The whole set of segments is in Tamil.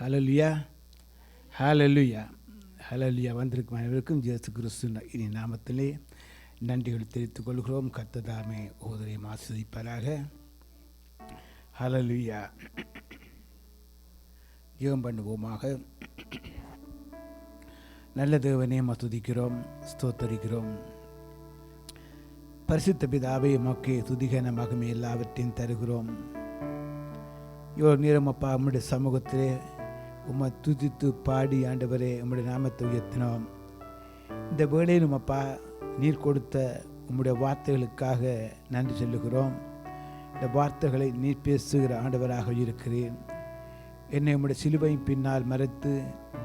ஹல்லேலூயா, ஹல்லேலூயா, ஹல்லேலூயா. வந்திருக்கும் அனைவருக்கும் இயேசு கிறிஸ்து இனி நாமத்திலே நன்றிகள் தெரிவித்துக் கொள்கிறோம். கர்த்தர் தாமே ஒவ்வொருவரையும் ஆசீர்வதிப்பாராக. ஹல்லேலூயா. ஜெபம் பண்ணுவோமாக. நல்ல தேவனே, துதிக்கிறோம், ஸ்தோத்தரிக்கிறோம். பரிசுத்த பிதாவே, உமக்கு துதிகன மகிமை எல்லாவற்றையும் தருகிறோம். இவ்வளோ நேரம் அப்பா உம்முடைய சமூகத்திலே உம்மை துதித்து பாடி ஆண்டவரே உம்முடைய நாமத்தை உயர்த்தினோம். இந்த வேளையிலும் அப்பா நீர் கொடுத்த உம்முடைய வார்த்தைகளுக்காக நன்றி சொல்லுகிறோம். இந்த வார்த்தைகளை நீர் பேசுகிற ஆண்டவராக இருக்கிறேன். என்னை உம்முடைய சிலுவையின் பின்னால் மறைத்து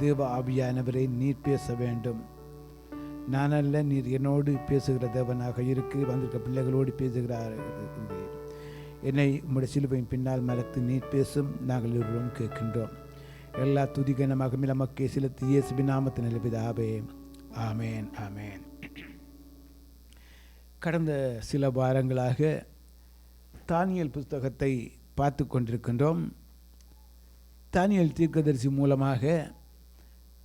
தேவ ஆவியானவரை நீர் பேச வேண்டும். நானல்ல, நீர் என்னோடு பேசுகிற தேவனாக இருக்கிற வந்திருக்க பிள்ளைகளோடு பேசுகிறார். என்னை உம்முடைய சிலுவையின் பின்னால் மறைத்து நீர் பேசும். நாங்கள் இருவரும் கேட்கின்றோம். எல்லா துதிகன மகிமை நமக்கே செலுத்தி இயேசுவின் நாமத்தினாலே பிதாவே, ஆமேன், ஆமேன். கடந்த சில வாரங்களாக தானியேல் புத்தகத்தை பார்த்து கொண்டிருக்கின்றோம். தானியேல் தீர்க்கதரிசி மூலமாக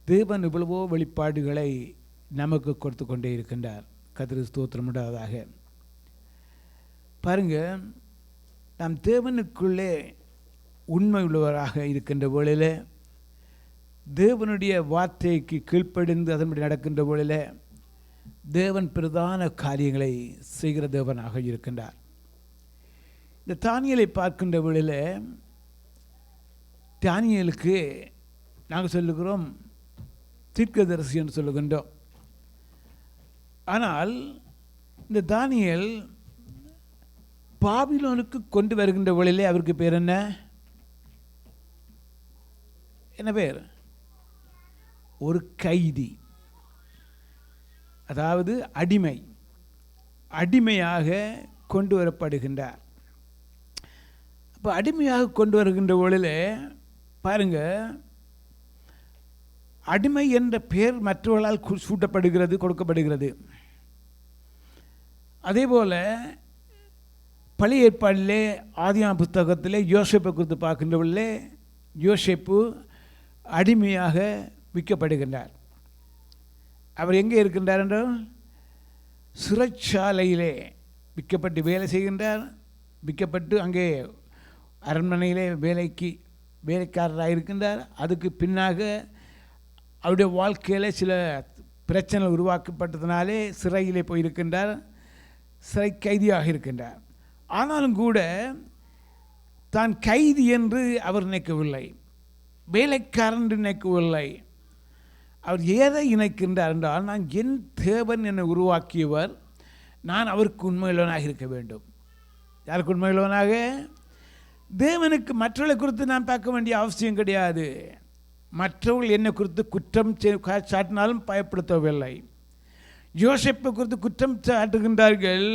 தேவன் இவ்வளவோ வெளிப்பாடுகளை நமக்கு கொடுத்து கொண்டே இருக்கின்றார். கர்த்தருக்கு ஸ்தோத்திரம் உண்டாவதாக. பாருங்க, நாம் தேவனுக்குள்ளே உண்மை உள்ளவராக இருக்கின்ற வேளையில், தேவனுடைய வார்த்தைக்கு கீழ்ப்படிந்து அதன்படி நடக்கின்ற வேளையில் தேவன் பிரதான காரியங்களை செய்கிற தேவனாக இருக்கின்றார். இந்த தானியேலை பார்க்கின்ற வேளையில் தானியேலுக்கு நாங்கள் சொல்லுகிறோம் தீர்க்கதரிசி என்று சொல்லுகின்றோம். ஆனால் இந்த தானியேல் பாபிலோனுக்கு கொண்டு வருகின்ற வேளையிலே அவருக்கு பேர் என்ன பேர்? ஒரு கைதி, அதாவது அடிமையாக கொண்டு வரப்படுகின்றார். அப்போ அடிமையாக கொண்டு வருகின்ற வேளையிலே பாருங்க, அடிமை என்ற பெயர் மற்றவர்களால் சூட்டப்படுகிறது, கொடுக்கப்படுகிறது. அதே போல் பழைய ஏற்பாடிலே ஆதியாகம புத்தகத்திலே யோசேப்பை குறித்து பார்க்கின்றவர்களே, யோசேப்பு அடிமையாக விற்கப்படுகின்றார். அவர் எங்கே இருக்கின்றார் என்றால் சிறைச்சாலையிலே விற்கப்பட்டு வேலை செய்கின்றார். விற்கப்பட்டு அங்கே அரண்மனையிலே வேலைக்காரராக இருக்கின்றார். அதுக்கு பின்னாக அவருடைய வாழ்க்கையில் சில பிரச்சனை உருவாக்கப்பட்டதினாலே சிறையிலே போயிருக்கின்றார். சிறை கைதியாக இருக்கின்றார். ஆனாலும் கூட தான் கைதி என்று அவர் நினைக்கவில்லை, வேலைக்காரன் என்று நினைக்கவில்லை. அவர் எதை இணைக்கின்றார் என்றால், நான் என் தேவன் என்னை உருவாக்கியவர், நான் அவருக்கு உண்மையுள்ளவனாக இருக்க வேண்டும். யாருக்கு உண்மையுள்ளவனாக? தேவனுக்கு. மற்றவர்களை குறித்து நான் பார்க்க வேண்டிய அவசியம் கிடையாது. மற்றவர்கள் என்னை குறித்து குற்றம் சாட்டினாலும் பயப்படுத்தவில்லை. யோசேப்பை குறித்து குற்றம் சாட்டுகின்றார்கள்,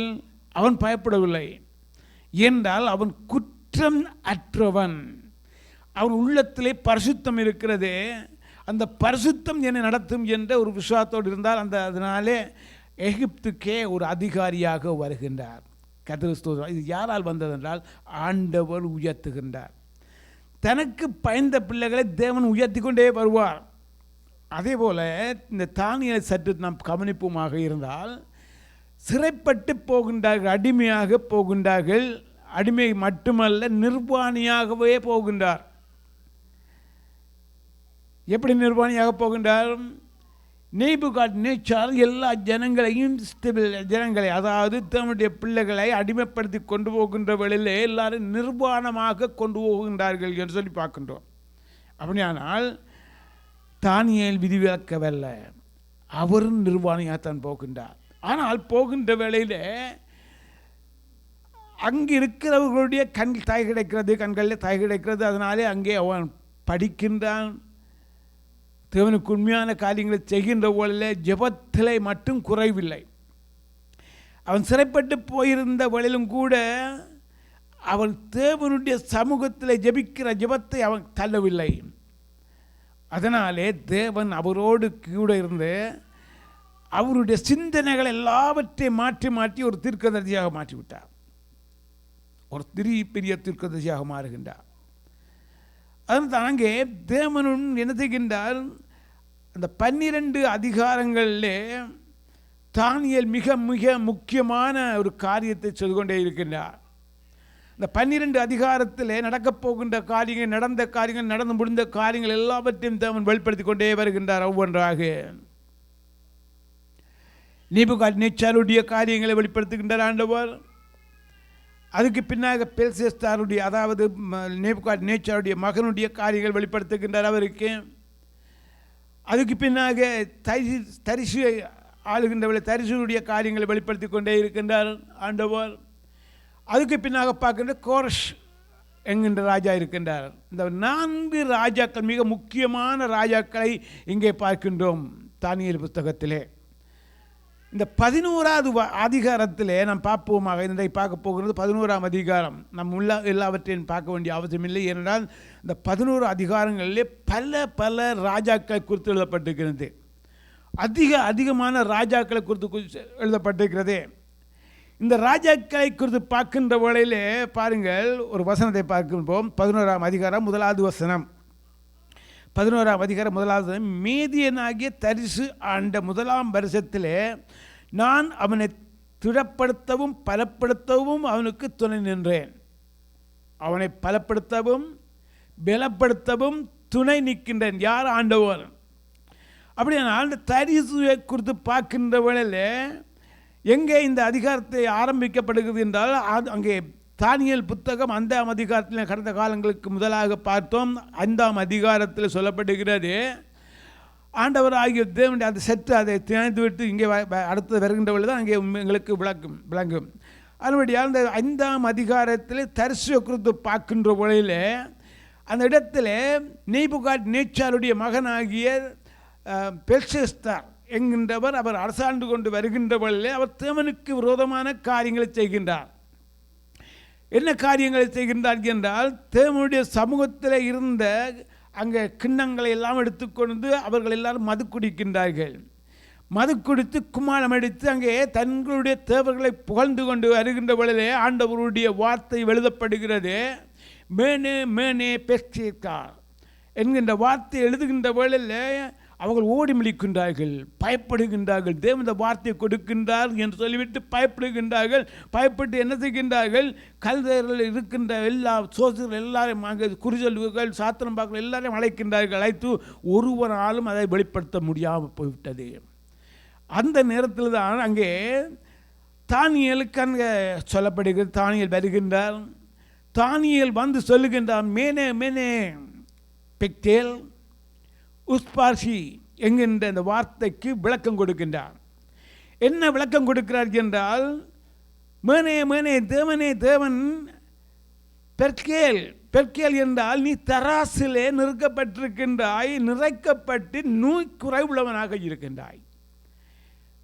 அவன் பயப்படவில்லை. என்றால் அவன் குற்றம் அற்றவன். அவன் உள்ளத்திலே பரிசுத்தம் இருக்கிறதே, அந்த பரிசுத்தம் என்னை நடத்தும் என்ற ஒரு விசுவாசத்தோடு இருந்தால் அதனாலே எகிப்துக்கே ஒரு அதிகாரியாக வருகின்றார். கர்த்தருக்கு ஸ்தோத்திரம். இது யாரால் வந்ததென்றால் ஆண்டவர் உயர்த்துகின்றார். தனக்கு பயந்த பிள்ளைகளை தேவன் உயர்த்தி கொண்டே வருவார். அதே போல் இந்த தானியேலை சற்று நாம் கவனிப்புமாக இருந்தால், சிறைப்பட்டு போகின்றார்கள், அடிமையாக போகின்றார்கள். அடிமை மட்டுமல்ல, நிர்வாணியாகவே போகின்றார். எப்படி நிர்வாணியாக போகின்றார்? நேபுகாத்நேச்சார் எல்லா ஜனங்களை, அதாவது தன்னுடைய பிள்ளைகளை அடிமைப்படுத்தி கொண்டு போகின்ற வேளையிலே எல்லாரும் நிர்வாணமாக கொண்டு போகின்றார்கள் என்று சொல்லி பார்க்கின்றோம். அப்படியானால் தானியேல் விதிவிலக்கவல்ல, அவரும் நிர்வாணியாகத்தான் போகின்றார். ஆனால் போகின்ற வேளையில் அங்கே இருக்கிறவர்களுடைய கண்களில் தாய் கிடைக்கிறது. அதனாலே அங்கே அவன் படிக்கின்றான். தேவனுக்கு உண்மையான காரியங்களை செய்கின்ற வேளையில் ஜெபத்திலே மட்டும் குறைவில்லை. அவன் சிறைப்பட்டு போயிருந்த வேளையிலும் கூட அவன் தேவனுடைய சமூகத்தில் ஜெபிக்கிற ஜெபத்தை அவன் தள்ளவில்லை. அதனாலே தேவன் அவரோடு கூட இருந்து அவருடைய சிந்தனைகள் எல்லாவற்றையும் மாற்றி ஒரு தீர்க்கதரிசியாக மாற்றிவிட்டார். ஒரு பெரிய தீர்க்கதரிசியாக மாறுகின்றார். அதுதான் அங்கே தேவனும் என்ன செய்கின்றார், அந்த 12 அதிகாரங்களிலே தானியேல் மிக மிக முக்கியமான ஒரு காரியத்தை செய்து கொண்டே இருக்கின்றார். இந்த 12 அதிகாரத்தில் நடக்கப் போகின்ற காரியங்கள், நடந்த காரியங்கள், நடந்து முடிந்த காரியங்கள் எல்லாவற்றையும் தேவன் வெளிப்படுத்தி கொண்டே வருகின்றார். ஒவ்வொன்றாக நேபுகாத்நேச்சாருடைய காரியங்களை வெளிப்படுத்துகின்றார் ஆண்டவர். அதுக்கு பின்னாக பெல்ஷாத்சாருடைய, அதாவது நேபுகாத்நேச்சாருடைய மகனுடைய காரியங்கள் வெளிப்படுத்துகின்றார் அவருக்கு. அதுக்கு பின்னாக தரிசு ஆளுகின்றவளை தரிசுடைய காரியங்களை வெளிப்படுத்தி கொண்டே இருக்கின்றார் ஆண்டவர். அதுக்கு பின்னாக பார்க்கின்ற கோரஷ் என்கின்ற ராஜா இருக்கின்றார். இந்த 4 ராஜாக்கள், மிக முக்கியமான ராஜாக்களை இங்கே பார்க்கின்றோம் தானியேல் புத்தகத்திலே. இந்த 11வது அதிகாரத்திலே நாம் பார்ப்போமாக. இன்றைக்கு பார்க்க போகிறது 11ஆம் அதிகாரம். நம் எல்லாவற்றையும் பார்க்க வேண்டிய அவசியம் இல்லை. ஏனென்றால் இந்த 11 அதிகாரங்களிலே பல ராஜாக்கள் குறித்து எழுதப்பட்டிருக்கிறது. அதிகமான ராஜாக்களை குறித்து எழுதப்பட்டிருக்கிறது. இந்த ராஜாக்களை குறித்து பார்க்கின்ற வேளையிலே பாருங்கள், ஒரு வசனத்தை பார்க்கின்றோம். 11ஆம் அதிகாரம் 1வது வசனம். 11ஆம் அதிகாரம் 1வது வசனம். மேதியனாகிய தரிசு ஆண்ட 1ஆம் வருஷத்திலே நான் அவனை திடப்படுத்தவும் பலப்படுத்தவும் அவனுக்கு துணை நின்றேன். அவனை பலப்படுத்தவும் பலப்படுத்தவும் துணை நிற்கின்றேன். யார்? ஆண்டவர். அப்படியானால் அந்த தரிசுவை குறித்து பார்க்கின்ற வேளையில் எங்கே இந்த அதிகாரத்தை ஆரம்பிக்கப்படுகிறது என்றால், அங்கே தானியேல் புத்தகம் 5ஆம் அதிகாரத்தில் கடந்த காலங்களுக்கு முதலாக பார்த்தோம். 5ஆம் அதிகாரத்தில் சொல்லப்படுகிறது, ஆண்டவர் ஆகிய தேவனுடைய அந்த சற்று அதை திணித்து விட்டு இங்கே அடுத்து வருகின்ற பொழுது தான் அங்கே எங்களுக்கு விளங்கும். அதனுடைய அந்த 5ஆம் அதிகாரத்தில் தரிசுவை குறித்து பார்க்கின்ற பொழுதில் அந்த இடத்துல நேபுகாத்நேச்சாருடைய மகனாகிய பெல்ஷாத்சார் என்கின்றவர் அவர் அரசாண்டு கொண்டு வருகின்ற பொழுதிலே அவர் தேவனுக்கு விரோதமான காரியங்களை செய்கின்றார். என்ன காரியங்களை செய்கின்றார் என்றால், தேவனுடைய சமூகத்தில் இருந்த அங்கே கிண்ணங்களை எல்லாம் எடுத்துக்கொண்டு அவர்கள் எல்லாரும் மது குடிக்கின்றார்கள். மது குடித்து கும்மாளம் அடித்து அங்கே தங்களுடைய தேவர்களை புகழ்ந்து கொண்டு வருகின்ற பொழுதே ஆண்டவருடைய வார்த்தை எழுதப்படுகிறது. மேனே மேனே பெல்ஷாத்சார் என்கின்ற வார்த்தை எழுதுகின்ற வேளையில் அவர்கள் ஓடி மிளிக்கின்றார்கள், பயப்படுகின்றார்கள். தேவன் இந்த வார்த்தையை கொடுக்கின்றார் என்று சொல்லிவிட்டு பயப்படுகின்றார்கள். பயப்பட்டு என்ன செய்கின்றார்கள், கல்தர்கள் இருக்கின்ற எல்லா சோசர்கள் எல்லாரையும் அங்கே குறிச்சொல்கள் சாத்திரம் பார்க்க எல்லாரையும் அழைக்கின்றார்கள். அழைத்து ஒருவராலும் அதை வெளிப்படுத்த முடியாமல் போய்விட்டது. அந்த நேரத்தில் தான் அங்கே தானியேலுக்கு அங்கே சொல்லப்படுகிறது. தானியேல் வருகின்றார். தானியேல் வந்து சொல்லுகின்றார், மேனே மேனே பெக்தேல் உஸ்பார்சி என்கின்ற இந்த வார்த்தைக்கு விளக்கம் கொடுக்கின்றார். என்ன விளக்கம் கொடுக்கிறார் என்றால், மேனே மேனே தேவனே தேவன், பெர்கேல் என்றால் நீ தராசிலே நிறுக்கப்பட்டிருக்கின்றாய், நிறைக்கப்பட்டு நோய் குறைவுள்ளவனாக இருக்கின்றாய்.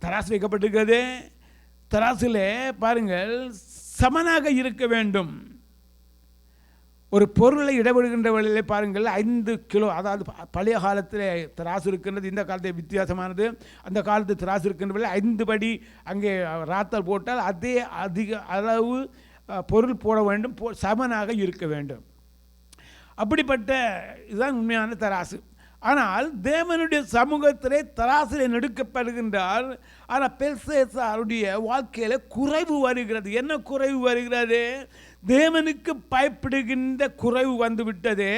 தராசு வைக்கப்பட்டிருக்கிறது. தராசிலே பாருங்கள், சமனாக இருக்க வேண்டும். ஒரு பொருளை இடவிடுகின்ற வழியிலே பாருங்கள் 5 கிலோ, அதாவது பழைய காலத்தில் திராசு இருக்கின்றது, இந்த காலத்தில் வித்தியாசமானது. அந்த காலத்து திராசு இருக்கின்ற வழியில் 5 படி அங்கே ராத்தல் போட்டால் அதே அதிக அளவு பொருள் போட வேண்டும், சமனாக இருக்க வேண்டும். அப்படிப்பட்ட இதுதான் உண்மையான தராசு. ஆனால் தேவனுடைய சமூகத்திலே தராசிலே நெடுக்கப்படுகின்றார். ஆனால் பெல்ஷாத்சாருடைய வாழ்க்கையில் குறைவு வருகிறது. என்ன குறைவு வருகிறது? தேவனுக்கு பயப்படுகின்ற குறைவு வந்துவிட்டது.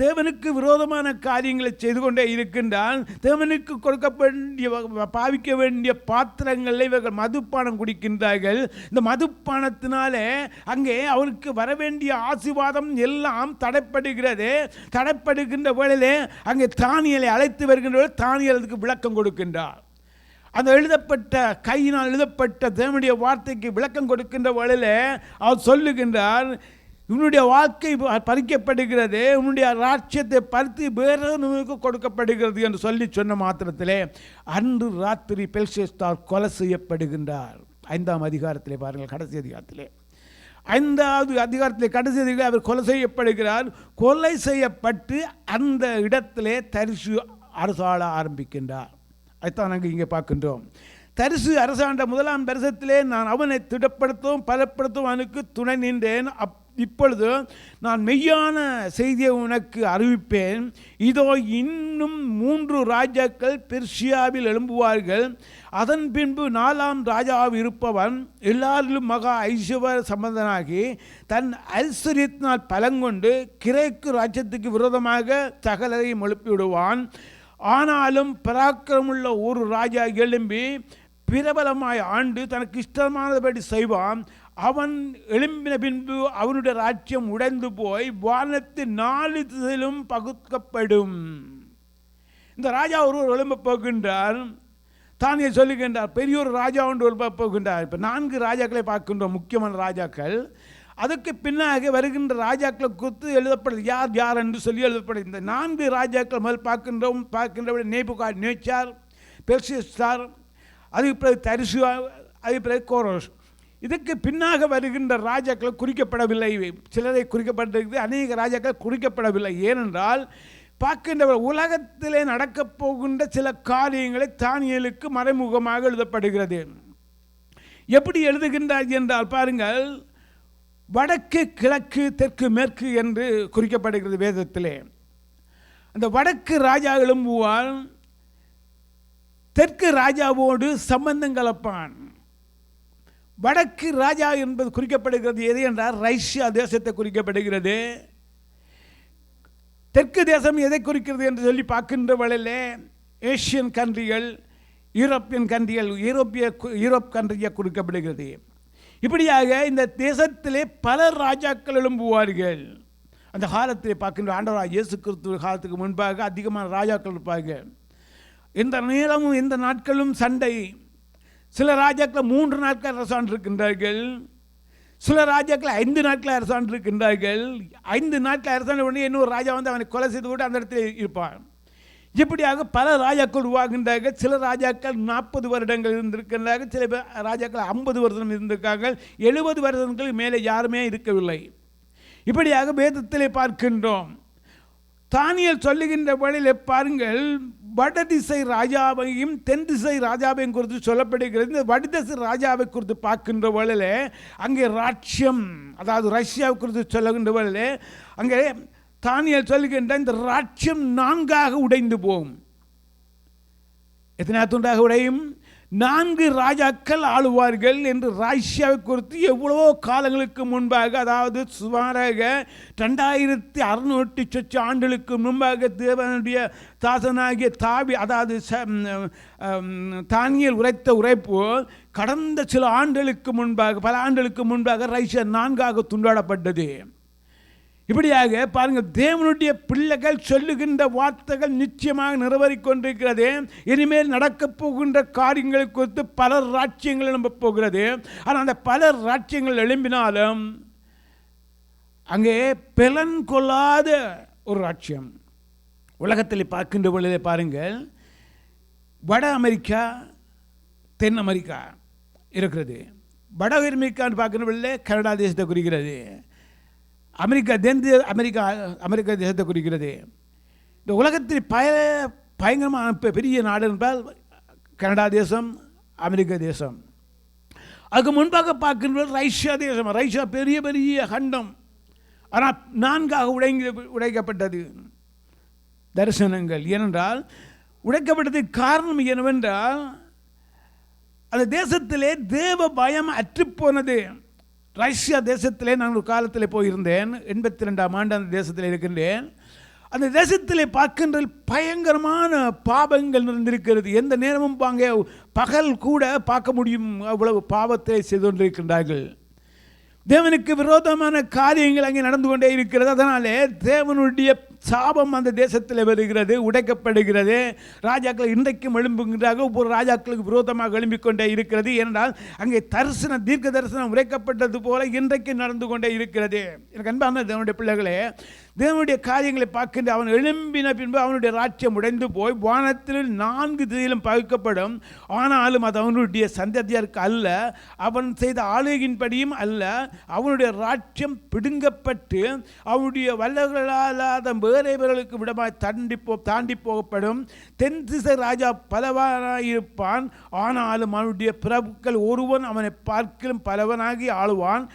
தேவனுக்கு விரோதமான காரியங்களை செய்து கொண்டே இருக்கின்றான். தேவனுக்கு கொடுக்க வேண்டிய பாவிக்க வேண்டிய பாத்திரங்களில் இவர்கள் மதுப்பானம் குடிக்கின்றார்கள். இந்த மதுப்பானத்தினாலே அங்கே அவருக்கு வர வேண்டிய ஆசீர்வாதம் எல்லாம் தடைப்படுகிறது. தடைப்படுகின்ற வேளையிலே அங்கே தானியேலை அழைத்து வருகின்ற தானியேல் அதுக்கு விளக்கம் கொடுக்கின்றார். அந்த எழுதப்பட்ட கையினால் எழுதப்பட்ட தேவனுடைய வார்த்தைக்கு விளக்கம் கொடுக்கின்ற வேளையில் அவர் சொல்லுகின்றார், உன்னுடைய வாழ்க்கை பறிக்கப்படுகிறது, உன்னுடைய ராட்சியத்தை பறித்து வேறொருவனுக்கு கொடுக்கப்படுகிறது என்று சொல்லி சொன்ன மாத்திரத்திலே அன்று ராத்திரி பெல்ஷாத்சார் கொலை செய்யப்படுகின்றார். 5ஆம் அதிகாரத்திலே பாருங்கள், கடைசி அதிகாரத்திலே 5வது அதிகாரத்திலே கடைசி அதிகாரத்தில் அவர் கொலை செய்யப்படுகிறார். கொலை செய்யப்பட்டு அந்த இடத்திலே தரிசு அரசாள ஆரம்பிக்கின்றார். அதுதான் நாங்கள் இங்கே பார்க்கின்றோம். தரிசு அரசாண்ட 1ஆம் வருஷத்திலே நான் அவனை திடப்படுத்தவும் பலப்படுத்தவும் அவனுக்கு துணை நின்றேன். இப்பொழுது நான் மெய்யான செய்தியை உனக்கு அறிவிப்பேன். இதோ இன்னும் 3 ராஜாக்கள் பெர்சியாவில் எழும்புவார்கள். அதன் பின்பு 4ஆம் ராஜாவாக இருப்பவன் எல்லாரிலும் மகா ஐஸ்வர்ய சம்பந்தனாகி தன் ஐஸ்வர்யத்தினால் பலங்கொண்டு கிரேக்கு ராஜ்யத்துக்கு விரோதமாக சகலரையும் எழுப்பிவிடுவான். ஆனாலும் பராக்கிரமுள்ள ஒரு ராஜா எழும்பி பிரபலமாய் ஆண்டு தனக்கு இஷ்டமானபடி செய்வான். அவன் எழும்பின பின்பு அவனுடைய ராஜ்யம் உடைந்து போய் வானத்தின் 4 திசையிலும் பகுக்கப்படும். இந்த ராஜா ஒருவர் எழும்ப போகின்றார். தானே சொல்லுகின்றார், பெரிய ஒரு ராஜா ஒன்று எழும்ப போகின்றார். இப்போ 4 ராஜாக்களை பார்க்கின்றோம், முக்கியமான ராஜாக்கள். அதுக்கு பின்னாக வருகின்ற ராஜாக்களை குறித்து எழுதப்படுது, யார் யார் என்று சொல்லி எழுதப்படுது. இந்த 4 ராஜாக்கள் முதல் பார்க்கின்றபடி நேபுகாத்நேச்சார், பெல்ஷாத்சார், அதுக்கு பிறகு தரிசு, அதுக்கு பிறகு கோரோஸ். இதுக்கு பின்னாக வருகின்ற ராஜாக்கள் குறிக்கப்படவில்லை. சிலரை குறிக்கப்பட்டிருக்கிறது, அநேக ராஜாக்கள் குறிக்கப்படவில்லை. ஏனென்றால் பார்க்கின்ற உலகத்திலே நடக்கப் போகின்ற சில காரியங்களை தானியேலுக்கு மறைமுகமாக எழுதப்படுகிறது. எப்படி எழுதுகின்றார் என்றால் பாருங்கள், வடக்கு கிழக்கு தெற்கு மேற்கு என்று குறிக்கப்படுகிறது வேதத்திலே. அந்த வடக்கு ராஜா எழும்புவான், தெற்கு ராஜாவோடு சம்பந்தம் கலப்பான். வடக்கு ராஜா என்பது குறிக்கப்படுகிறது எது என்றால் ரஷ்யா தேசத்தை குறிக்கப்படுகிறது. தெற்கு தேசம் எதை குறிக்கிறது என்று சொல்லி பார்க்கின்ற வேளையிலே ஏசியன் கண்ட்ரிகள், யூரோப்பியன் கண்ட்ரிகள், யூரோப் கண்ட்ரியை குறிக்கப்படுகிறது. இப்படியாக இந்த தேசத்திலே பல ராஜாக்கள் எழும்புவார்கள். அந்த காலத்தில் பார்க்கின்ற ஆண்டவராக இயேசு கிறிஸ்து காலத்துக்கு முன்பாக அதிகமான ராஜாக்கள் இருப்பார்கள். இந்த நேரமும் இந்த நாட்களும் சண்டை. சில ராஜாக்கள் 3 நாட்கள் அரசாண்டிருக்கின்றார்கள், சில ராஜாக்கள் 5 நாட்கள் அரசாண்டிருக்கின்றார்கள். 5 நாட்கள் அரசாண்ட உடனே இன்னொரு ராஜா வந்து அவனை கொலை செய்து விட்டு அந்த இடத்துல இருப்பான். இப்படியாக பல ராஜாக்கள் உருவாகின்றார்கள். சில ராஜாக்கள் 40 வருடங்கள் இருந்திருக்கின்றார்கள், சில ராஜாக்கள் 50 வருடம் இருந்திருக்கார்கள், 70 வருடங்களுக்கு மேலே யாருமே இருக்கவில்லை. இப்படியாக வேதத்திலே பார்க்கின்றோம். தானியேல் சொல்லுகின்ற வழியில் பாருங்கள், வடதிசை ராஜாவையும் தென் திசை ராஜாவையும் குறித்து சொல்லப்படுகிறது. இந்த வடதிசை ராஜாவை குறித்து பார்க்கின்ற வழியில் அங்கே ராஜ்யம், அதாவது ரஷ்யாவை குறித்து சொல்லுகின்ற வழியில் அங்கே தானியேல் சொல்லுகின்ற இந்த ராஜ்யம் 4ஆக உடைந்து போகும். எத்தனை துண்டாக உடையும்? 4 ராஜாக்கள் ஆளுவார்கள் என்று ரஷ்யாவை குறித்து எவ்வளவோ காலங்களுக்கு முன்பாக, அதாவது சுமாராக 2600 சொச்ச ஆண்டுகளுக்கு முன்பாக தேவனுடைய தாசனாகிய அதாவது தானியேல் உரைத்த உரைப்பு கடந்த சில ஆண்டுகளுக்கு முன்பாக, பல ஆண்டுகளுக்கு முன்பாக ரஷ்யா 4ஆக துண்டாடப்பட்டது. இப்படியாக பாருங்கள், தேவனுடைய பிள்ளைகள் சொல்லுகின்ற வார்த்தைகள் நிச்சயமாக நிறைவேறிக்கொண்டிருக்கிறது. இனிமேல் நடக்கப் போகின்ற காரியங்களை குறித்து பல ராஜ்யங்கள் எழும்பப் போகிறது. ஆனால் அந்த பல ராஜ்யங்கள் எழும்பினாலும் அங்கே பலன் கொள்ளாத ஒரு ராஜ்யம் உலகத்தில் பார்க்கின்ற பொழுதே பாருங்கள், வட அமெரிக்கா தென் அமெரிக்கா இருக்கிறது. வட அமெரிக்கான்னு பார்க்கின்ற பொழுதே கனடா தேசத்தை குறிக்கிறது. அமெரிக்கா அமெரிக்கா தேசத்தை குறிக்கிறது. இந்த உலகத்தில் பயங்கரமான பெரிய நாடு என்றால் கனடா தேசம், அமெரிக்க தேசம். அதுக்கு முன்பாக பார்க்கின்ற ரஷ்யா தேசம். ரஷ்யா பெரிய பெரிய கண்டம், ஆனால் 4ஆக உடைக்கப்பட்டது தரிசனங்கள். ஏனென்றால் உடைக்கப்பட்டதுக்கு காரணம் என்னவென்றால் அந்த தேசத்திலே தேவ பயம் அற்றுப்போனது. ரஷ்யா தேசத்திலே நான் ஒரு காலத்தில் போயிருந்தேன், 82ஆம் ஆண்டு அந்த தேசத்தில் இருக்கின்றேன். அந்த தேசத்திலே பார்க்கின்ற பயங்கரமான பாவங்கள் நிறைந்திருக்கிறது. எந்த நேரமும் பகல் கூட பார்க்க முடியும், அவ்வளவு பாவத்தை செய்து கொண்டிருக்கின்றார்கள். தேவனுக்கு விரோதமான காரியங்கள் அங்கே நடந்து கொண்டே இருக்கிறது. அதனாலே தேவனுடைய சாபம் அந்த தேசத்தில் வருகிறது, உடைக்கப்படுகிறது. ராஜாக்கள் இன்றைக்கும் எழும்புகின்றார்கள், ஒவ்வொரு ராஜாக்களுக்கு விரோதமாக எழும்பிக்கொண்டே இருக்கிறது. ஏனென்றால் அங்கே தீர்க்க தரிசனம் உரைக்கப்பட்டது போல இன்றைக்கு நடந்து கொண்டே இருக்கிறது. எனக்கு அன்பான தேவனுடைய பிள்ளைகளே, தேவனுடைய காரியங்களை பார்க்கின்ற அவன் எழும்பின பின்பு அவனுடைய ராஜ்யம் உடைந்து போய் வானத்தில் 4 திசையிலும் பகுக்கப்படும். ஆனாலும் அது அவனுடைய சந்ததியாருக்கு அல்ல, அவன் செய்த ஆளுகையின்படியும் அல்ல. அவனுடைய ராஜ்யம் பிடுங்கப்பட்டு அவனுடைய வல்லவர்களாலாத வேறவர்களுக்கு விடமாய் தாண்டி போகப்படும். தென் திசை ராஜா பலவனாயிருப்பான், ஆனாலும் அவனுடைய பிரபுக்கள் ஒருவன் அவனை பார்க்கிலும் பலவனாகி ஆளுவான்.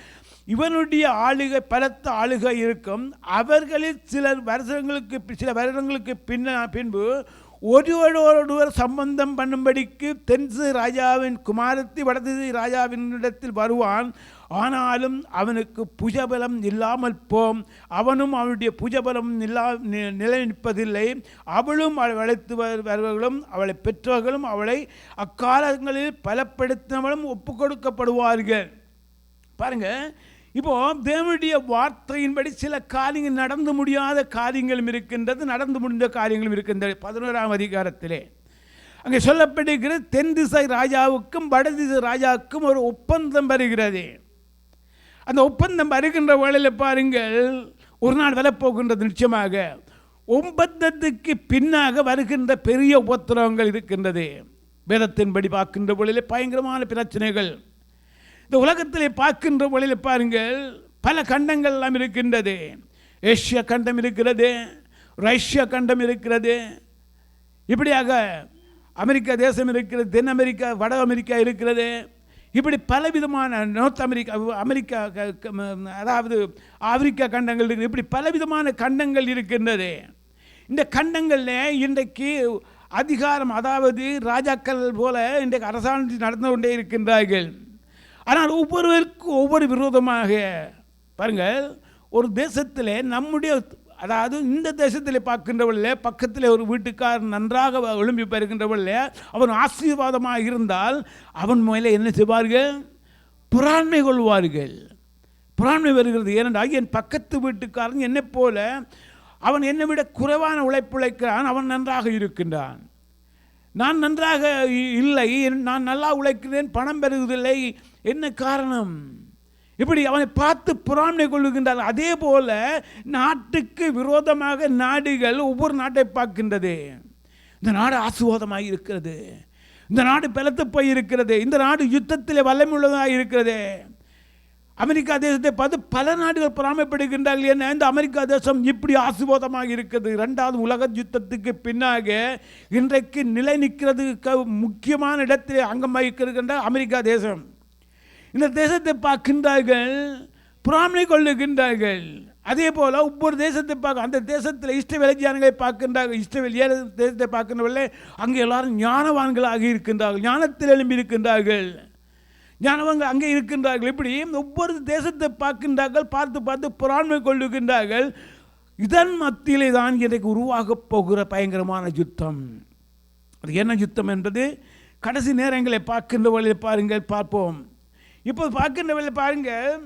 இவனுடைய ஆளுகை பலத்த ஆளுகை இருக்கும். அவர்களில் சில வருடங்களுக்கு பின்பு ஒருவரோடொருவர் சம்பந்தம் பண்ணும்படிக்கு தென்திசை ராஜாவின் குமாரத்தி வடதிசை ராஜாவினிடத்தில் வருவான். ஆனாலும் அவனுக்கு புஜபலம் இல்லாமல் போம். அவனும் அவனுடைய புஜபலம் நிலை நிற்பதில்லை. அவளும் அழைத்து வருவர்களும் அவளை பெற்றவர்களும் அவளை அக்காலங்களில் பலப்படுத்தினவளும் ஒப்பு கொடுக்கப்படுவார்கள். பாருங்க, இப்போ தேவனுடைய வார்த்தையின்படி சில காரியங்கள் நடந்து முடியாத காரியங்களும் இருக்கின்றது, நடந்து முடிந்த காரியங்களும் இருக்கின்றது. 11ஆம் அதிகாரத்திலே அங்கே சொல்லப்படுகிற தென் திசை ராஜாவுக்கும் வடதிசை ராஜாவுக்கும் ஒரு ஒப்பந்தம் வருகிறது. அந்த ஒப்பந்தம் வருகின்ற வேளையில் பாருங்கள், ஒரு நாள் வரப்போகின்றது. நிச்சயமாக ஒப்பந்தத்துக்கு பின்னாக வருகின்ற பெரிய உபத்திரவங்கள் இருக்கின்றது. வேதத்தின்படி பார்க்கின்ற வேளையில் பயங்கரமான பிரச்சனைகள் இந்த உலகத்திலே பார்க்கின்ற வழியில் பாருங்கள், பல கண்டங்கள் எல்லாம் இருக்கின்றது. ஏசியா கண்டம் இருக்கிறது, ரஷ்யா கண்டம் இருக்கிறது, இப்படியாக அமெரிக்கா தேசம் இருக்கிறது, தென் அமெரிக்கா, வட அமெரிக்கா இருக்கிறது. இப்படி பலவிதமான நார்த் அமெரிக்கா அதாவது ஆப்பிரிக்கா கண்டங்கள் இருக்குது. இப்படி பலவிதமான கண்டங்கள் இருக்கின்றது. இந்த கண்டங்களில் இன்றைக்கு அதிகாரம், அதாவது ராஜாக்கள் போல இன்றைக்கு அரசாங்கம் நடந்து கொண்டே இருக்கின்றார்கள். ஆனால் ஒவ்வொருவருக்கும் ஒவ்வொரு விரோதமாக பாருங்கள். ஒரு தேசத்தில் நம்முடைய, அதாவது இந்த தேசத்தில் பார்க்கின்றவர்கள் பக்கத்தில் ஒரு வீட்டுக்காரர் நன்றாக எழும்பி பெறுகின்றவர்கள் அவன் ஆசீர்வாதமாக இருந்தால் அவன் மேலே என்ன செய்வார்கள்? பொறாண்மை கொள்வார்கள். பொறாண்மை வருகிறது. ஏனென்றால் என் பக்கத்து வீட்டுக்காரன் என்னை போல அவன் என்னை விட குறைவான உழைக்கிறான், அவன் நன்றாக இருக்கின்றான், நான் நன்றாக இல்லை, நான் நல்லா உழைக்கிறேன், பணம் பெறுவதில்லை, என்ன காரணம்? இப்படி அவனை பார்த்து பொறாமை கொள்ளுகின்றார். அதே போல நாட்டுக்கு விரோதமாக நாடுகள் ஒவ்வொரு நாட்டை பார்க்கின்றது. இந்த நாடு ஆசீர்வாதமாக இருக்கிறது, இந்த நாடு பலத்து போய் இருக்கிறது, இந்த நாடு யுத்தத்தில் வல்லமையுள்ளதாக இருக்கிறது. அமெரிக்கா தேசத்தை பார்த்து பல நாடுகள் பொறாமைப்படுகின்றார்கள். ஏன்னா இந்த அமெரிக்கா தேசம் இப்படி ஆசீர்வாதமாக இருக்கிறது. 2வது உலக யுத்தத்துக்கு பின்னாக இன்றைக்கு நிலை நிற்கிறதுக்கு முக்கியமான இடத்தில் அங்கம் வகிக்கின்ற அமெரிக்கா தேசம். இந்த தேசத்தை பார்க்கின்றார்கள், பொறாமை கொள்ளுகின்றார்கள். அதே போல் ஒவ்வொரு தேசத்தை பார்க்க, அந்த தேசத்தில் இஸ்ரவேல் ஜனங்களை பார்க்கின்றார்கள். இஸ்ரவேல் தேசத்தை பார்க்கின்றவர்களே அங்கே எல்லாரும் ஞானவான்களாக இருக்கின்றார்கள், ஞானத்தில் எழும்பி இருக்கின்றார்கள், ஞானவங்க அங்கே இருக்கின்றார்கள். இப்படி ஒவ்வொரு தேசத்தை பார்க்கின்றார்கள், பார்த்து பொறாமை கொள்ளுகின்றார்கள். இதன் மத்தியிலே தான் இன்றைக்கு உருவாக போகிற பயங்கரமான யுத்தம். அது என்ன யுத்தம் என்பது கடைசி நேரங்களை பார்க்கின்ற வழியில் பாருங்கள், பார்ப்போம். இப்போ பார்க்கின்ற வழியில் பாருங்கள்,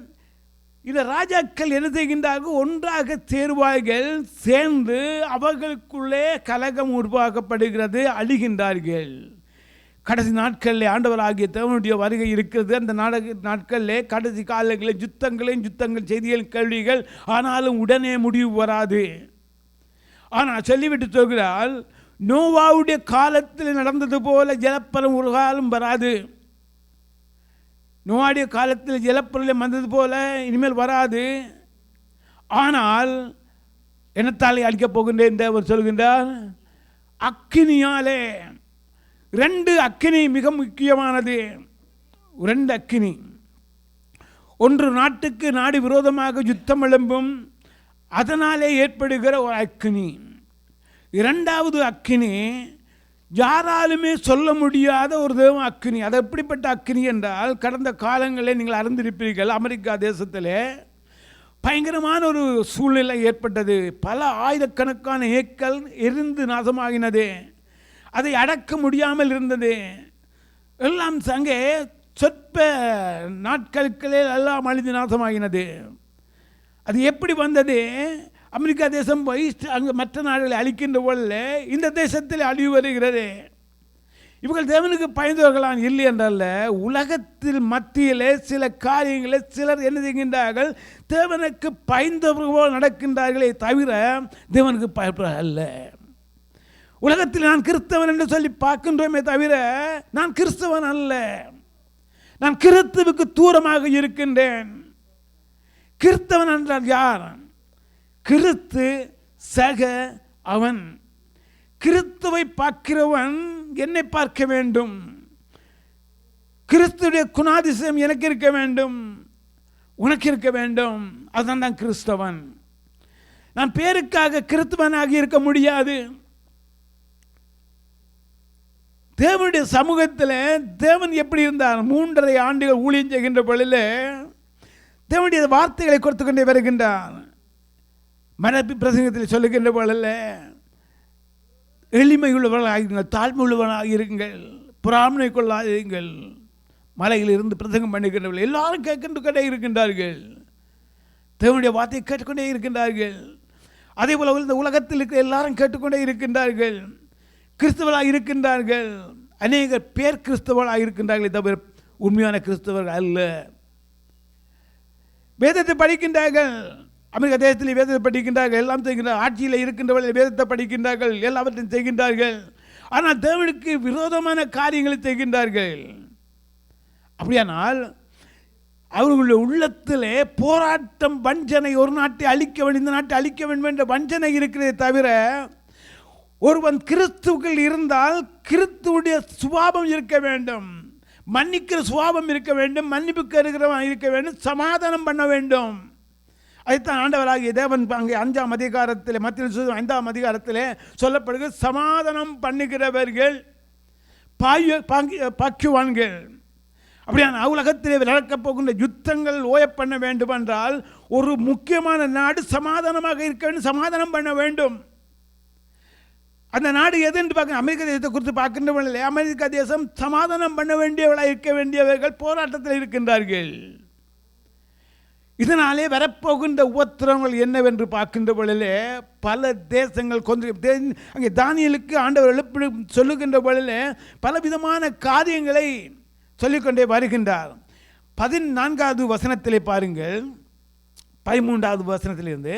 இந்த ராஜாக்கள் என்ன செய்கின்றார்கள்? ஒன்றாக சேருவார்கள், சேர்ந்து அவர்களுக்குள்ளே கலகம் உருவாக்கப்படுகிறது, அழிகின்றார்கள். கடைசி நாட்களில் ஆண்டவராகிய தேவனுடைய வருகை இருக்கிறது. அந்த நாட்களில் கடைசி காலங்களில் யுத்தங்கள் செய்திகள் கேள்விகள், ஆனாலும் உடனே முடிவு வராது. ஆனால் சொல்லிவிட்டு சொல்கிறால், நோவாவுடைய காலத்தில் நடந்தது போல ஜலப்பரம் ஒரு காலம் வராது. நோவாவுடைய காலத்தில் ஜலப்பரம் வந்தது போல இனிமேல் வராது. ஆனால் என்னத்தாலே அழிக்கப் போகின்றேன் என்று அவர் சொல்கின்றார், அக்கினியாலே. 2 அக்கினி மிக முக்கியமானது. 2 அக்கினி. ஒன்று நாட்டுக்கு நாடு விரோதமாக யுத்தம் எழும்பும், அதனாலே ஏற்படுகிற ஒரு அக்கினி. 2வது அக்கினி யாராலுமே சொல்ல முடியாத ஒரு தேவ அக்கினி. அது எப்படிப்பட்ட அக்கினி என்றால், கடந்த காலங்களில் நீங்கள் அறிந்திருப்பீர்கள், அமெரிக்கா தேசத்தில் பயங்கரமான ஒரு சூழ்நிலை ஏற்பட்டது. பல ஆயிரக்கணக்கான ஏக்கர் எரிந்து நாசமாகினது. அதை அடக்க முடியாமல் இருந்தது. எல்லாம் அங்கே சொற்ப நாட்களுக்களே எல்லாம் அழிந்து நாசமாகினது. அது எப்படி வந்தது? அமெரிக்கா தேசம் போய் அங்கே மற்ற நாடுகளை அழிக்கின்ற போல இந்த தேசத்தில் அழிவு வருகிறது. இவர்கள் தேவனுக்கு பயந்தவர்களான் இல்லை என்றல்ல, உலகத்தில் மத்தியிலே சில காரியங்களை சிலர் என்ன செய்கின்றார்கள்? தேவனுக்கு பயந்தவர்கள் போல் நடக்கின்றார்களே தவிர தேவனுக்கு பயப்படுறார்கள் அல்ல. உலகத்தில் நான் கிறிஸ்தவன் என்று சொல்லி பார்க்கின்றோமே தவிர நான் கிறிஸ்தவன் அல்ல. நான் கிறிஸ்துவுக்கு தூரமாக இருக்கின்றேன். கிறிஸ்தவன் என்றால் யார்? கிறிஸ்து சக அவன். கிறிஸ்துவை பார்க்கிறவன் என்னை பார்க்க வேண்டும். கிறிஸ்துடைய குணாதிசயம் எனக்கு இருக்க வேண்டும், உனக்கு இருக்க வேண்டும். அதுதான் தான் கிறிஸ்தவன். நான் பேருக்காக கிறிஸ்தவனாக இருக்க முடியாது. தேவனுடைய சமூகத்தில் தேவன் எப்படி இருந்தார்? 3.5 ஆண்டுகள் ஊழியம் செய்கின்ற பொழுது தேவனுடைய வார்த்தைகளை கொடுத்து கொண்டே வருகின்றார். மனப்பி பிரசங்கத்தில் சொல்லுகின்ற பொழுது எளிமை உள்ளவர்களாக இருங்கள், தாழ்மை உள்ளவர்களாக இருங்கள், பொறாமை கொள்ளாதீர்கள். மலையில் இருந்து பிரசங்கம் பண்ணுகின்றவர்கள் எல்லாரும் கேட்கின்றே இருக்கின்றார்கள். தேவனுடைய வார்த்தையை கேட்டுக்கொண்டே இருக்கின்றார்கள். அதே போல இந்த உலகத்தில் இருக்கிற எல்லாரும் கேட்டுக்கொண்டே இருக்கின்றார்கள், கிறிஸ்தவர்களாக இருக்கின்றார்கள். அநேகர் பேர் கிறிஸ்தவர்களாக இருக்கின்றார்களே தவிர உண்மையான கிறிஸ்தவர்கள் அல்ல. வேதத்தை படிக்கின்றார்கள், அமெரிக்க தேசத்தில் வேதத்தை படிக்கின்றார்கள், எல்லாம் செய்கின்றார்கள். ஆட்சியில் இருக்கின்றவர்கள் வேதத்தை படிக்கின்றார்கள், எல்லாவற்றையும் செய்கின்றார்கள். ஆனால் தேவனுக்கு விரோதமான காரியங்களை செய்கின்றார்கள். அப்படியானால் அவர்களுடைய உள்ளத்திலே போராட்டம், வஞ்சனை, ஒரு நாட்டை அழிக்க வேண்டும், இந்த நாட்டை அழிக்க வேண்டும் என்ற வஞ்சனை இருக்கிறதே தவிர, ஒருவன் கிறிஸ்துவுக்குள் இருந்தால் கிறிஸ்துவுடைய சுபாவம் இருக்க வேண்டும், மன்னிக்கிற சுபாவம் இருக்க வேண்டும், மன்னிப்புக்கு இருக்கிறவன் இருக்க வேண்டும், சமாதானம் பண்ண வேண்டும். அதைத்தான் ஆண்டவராகிய தேவன் அங்கே 5ஆம் அதிகாரத்தில், மத்திய 5ஆம் அதிகாரத்தில் சொல்லப்படுகிறது, சமாதானம் பண்ணுகிறவர்கள் பாக்கியவான்கள். அப்படியான உலகத்திலே நடக்கப் போகின்ற யுத்தங்கள் ஓய பண்ண வேண்டும் என்றால் ஒரு முக்கியமான நாடு சமாதானமாக இருக்க வேண்டும், சமாதானம் பண்ண வேண்டும். அந்த நாடு எது என்று பார்க்க, அமெரிக்க தேசத்தை குறித்து பார்க்கின்றவர்கள், அமெரிக்க தேசம் சமாதானம் பண்ண வேண்டியவர்களாக இருக்க வேண்டியவர்கள் போராட்டத்தில் இருக்கின்றார்கள். இதனாலே வரப்போகின்ற உபத்திரவங்கள் என்னவென்று பார்க்கின்ற பொழுதே பல தேசங்கள் அங்கே தானியேலுக்கு ஆண்டவர் எழுப்பி சொல்லுகின்ற பொழுதே பலவிதமான காரியங்களை சொல்லிக்கொண்டே வருகின்றார். 14வது வசனத்திலே பாருங்கள், 13வது வசனத்திலிருந்து,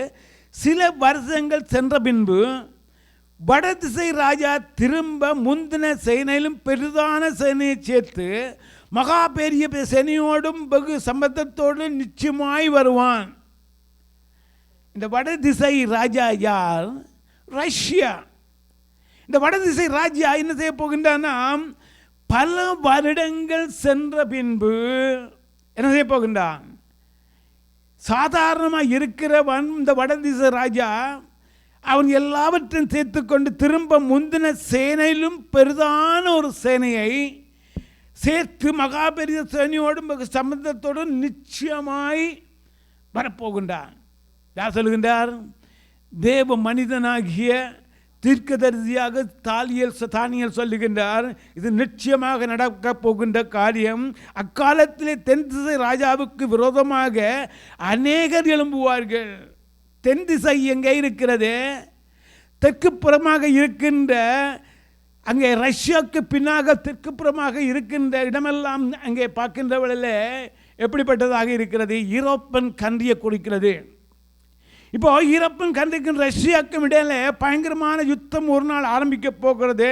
சில வருஷங்கள் சென்ற பின்பு வடதிசை ராஜா திரும்ப முந்தின சேனையிலும் பெரிதான சேனையை சேர்த்து மகா பெரிய சேனையோடும் வெகு சம்பந்தத்தோடு நிச்சயமாய் வருவான். இந்த வடதிசை ராஜா யார்? ரஷ்யா. இந்த வடதிசை ராஜா என்ன செய்ய போகின்றான்னா, பல வருடங்கள் சென்ற பின்பு என்ன செய்ய போகின்றான்? சாதாரணமாக இருக்கிறவன் இந்த வடதிசை ராஜா அவன் எல்லாவற்றையும் சேர்த்து கொண்டு திரும்ப முந்தின சேனையிலும் பெரிதான ஒரு சேனையை சேர்த்து மகா பெரிய சேனையோடும் சம்பந்தத்தோடும் நிச்சயமாய் வரப்போகின்றான். யார் சொல்லுகின்றார்? தேவ மனிதனாகிய தீர்க்கதரிசியாக தானியேல் சொல்லுகின்றார். இது நிச்சயமாக நடக்கப் போகின்ற காரியம். அக்காலத்திலே தென் திசை ராஜாவுக்கு விரோதமாக அநேகர் எழும்புவார்கள். தென் திசை எங்கே இருக்கிறது? தெற்கு புறமாக இருக்கின்ற, அங்கே ரஷ்யாவுக்கு பின்னாக தெற்கு புறமாக இருக்கின்ற இடமெல்லாம் அங்கே பார்க்கின்றவர்களே எப்படிப்பட்டதாக இருக்கிறது? யூரோப்பியன் கண்ட்ரியை குறிக்கிறது. இப்போ யூரோப்பியன் கண்ட்ரிக்கும் ரஷ்யாவுக்கும் இடையில பயங்கரமான யுத்தம் ஒரு நாள் ஆரம்பிக்க போகிறது.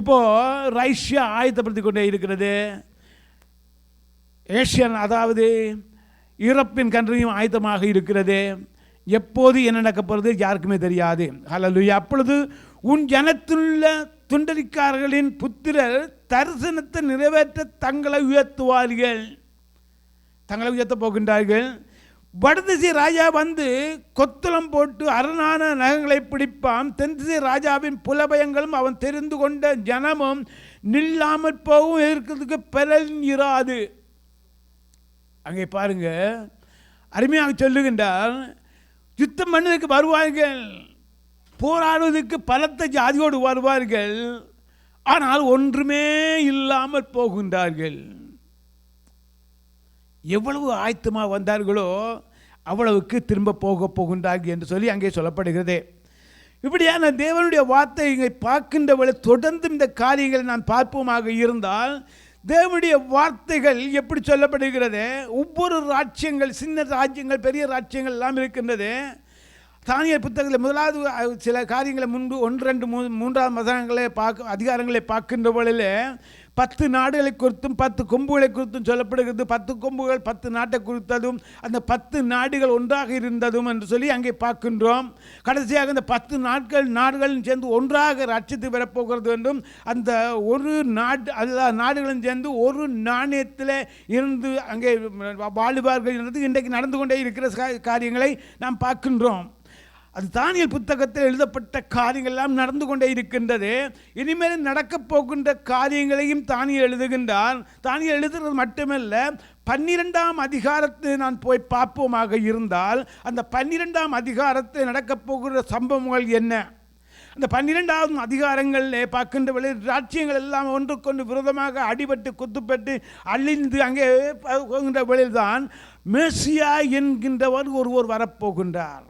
இப்போ ரஷ்யா ஆயத்தப்படுத்தி கொண்டே இருக்கிறது. ஏஷியன், அதாவது யூரோப்பியன் கண்ட்ரியும் ஆயத்தமாக இருக்கிறது. எப்போது என்ன நடக்க போகிறது யாருக்குமே தெரியாது. ஹல்லேலூயா. அப்பொழுது உன் ஜனத்திலுள்ள துண்டரிக்காரர்களின் புத்திரர் தரிசனத்தை நிறைவேற்ற தங்களை உயர்த்துவார்கள். தங்களை உயர்த்த போகின்றார்கள். வடதிசை ராஜா வந்து கொத்தளம் போட்டு அரணான நகங்களை பிடிப்பான். தென்திசை ராஜாவின் புலபயங்களும் அவன் தெரிந்து கொண்ட ஜனமும் நில்லாமல் போகும், இருக்கிறதுக்கு பெறல் இராது. அங்கே பாருங்க, அருமையாக சொல்லுகின்றார், யுத்தம் பண்ணுவதற்கு வருவார்கள், போராடுவதற்கு பலத்த ஜாதியோடு வருவார்கள், ஆனால் ஒன்றுமே இல்லாமல் போகின்றார்கள். எவ்வளவு ஆயத்தமாக வந்தார்களோ அவ்வளவுக்கு திரும்ப போகின்றார்கள் என்று சொல்லி அங்கே சொல்லப்படுகிறது. இப்படியான தேவனுடைய வார்த்தை இங்கே பார்க்கின்றவளை தொடர்ந்து இந்த காரியங்களை நான் பார்ப்போமாக இருந்தால், தேவனுடைய வார்த்தைகள் எப்படி சொல்லப்படுகிறது? ஒவ்வொரு ராஜ்யங்கள், சின்ன ராஜ்யங்கள், பெரிய ராஜ்யங்கள் எல்லாம் இருக்கின்றது. தானியேல் புத்தகத்தில் முதலாவது சில காரியங்களை முன்பு 1, 2, 3 வசனங்களை அதிகாரங்களை பார்க்கின்ற பொழுது 10 நாடுகளை குறித்தும் 10 கொம்புகளை குறித்தும் சொல்லப்படுகிறது. 10 கொம்புகள் 10 நாட்டை குறித்ததும் அந்த 10 நாடுகள் ஒன்றாக இருந்ததும் என்று சொல்லி அங்கே பார்க்கின்றோம். கடைசியாக இந்த 10 நாடுகளும் சேர்ந்து ஒன்றாக ரட்சித்து பெறப்போகிறது என்றும் அந்த ஒரு நாடுகளும் சேர்ந்து ஒரு நாணயத்தில் இருந்து அங்கே வாழுவார்கள் என்பது இன்றைக்கு நடந்து கொண்டே இருக்கிற காரியங்களை நாம் பார்க்கின்றோம். அது தானியேல் புத்தகத்தில் எழுதப்பட்ட காரியங்கள் எல்லாம் நடந்து கொண்டே இருக்கின்றது. இனிமேல் நடக்கப் போகின்ற காரியங்களையும் தானியேல் எழுதுகின்றார். தானியேல் எழுதுகிறது மட்டுமல்ல, 12ஆம் அதிகாரத்தை நான் போய் பார்ப்போமாக இருந்தால் அந்த 12ஆம் அதிகாரத்தில் நடக்கப் போகிற சம்பவங்கள் என்ன? அந்த 12ஆம் அதிகாரங்களில் பார்க்கின்ற பொழுது ராஜ்யங்கள் எல்லாம் ஒன்றுக்கொன்று விரோதமாக அடிபட்டு குத்துப்பட்டு அழிந்து அங்கே போகின்ற பொழுதுதான் மேசியா என்கின்றவர் ஒருவர் வரப்போகின்றார்.